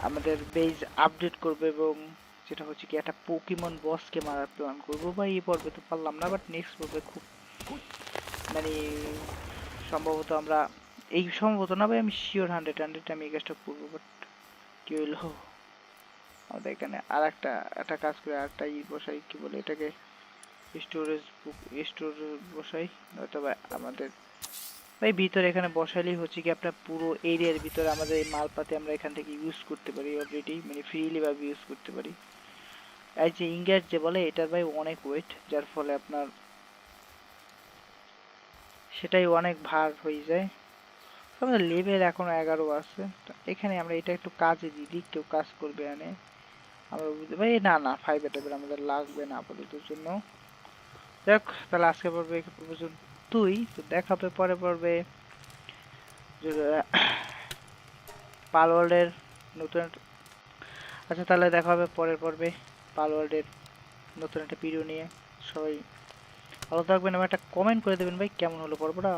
আমাদের বেজ আপডেট করবো এবং যেটা হচ্ছে কি একটা পোকেমন বসকে মারার প্ল্যান করবো। বা এই পর্বে তো পারলাম না, বাট নেক্সট পর্বে খুব মানে সম্ভবত আমরা সম্ভবত না ভাই, আমি শিওর 100 আমি এই কাজটা করবো। বাট কি হইলো, আমাদের এখানে আর একটা কাজ করে আর একটা বসাই, কি বলে এটাকে, স্টোরেজ বুক স্টোর বসাই, নয়তো বা আমাদের ভাই ভিতরে এখানে বসাইলেই হচ্ছে কি আপনার পুরো এরিয়ার ভিতরে আমাদের এই মালপাতি আমরা এখান থেকে ইউজ করতে পারি অলরেডি, মানে ফ্রিলি ভাবে ইউজ করতে পারি। এই যে ইঙ্গার যে বলে এটার ভাই অনেক ওয়েট, যার ফলে আপনার সেটাই অনেক ভার হয়ে যায়। আমাদের লেভেল এখনো 11 আছে। এখানে আমরা এটা একটু কাজে দিই, কেউ কাজ করবে এনে আমরা বুঝতে ভাই, না না 5 টাইপের আমাদের লাগবে না আপাতত জন্য। দেখ তাহলে আজকে পর্বে তুই তো দেখাবে পরে পর্বে পালওয়ার্ল্ডের নতুন আচ্ছা তাহলে দেখা হবে পরের পর্বে পালওয়ার্ল্ডের নতুন একটা ভিডিও নিয়ে। সবাই ভালো থাকবেন এবং একটা কমেন্ট করে দেবেন ভাই কেমন হলো পর্বটা।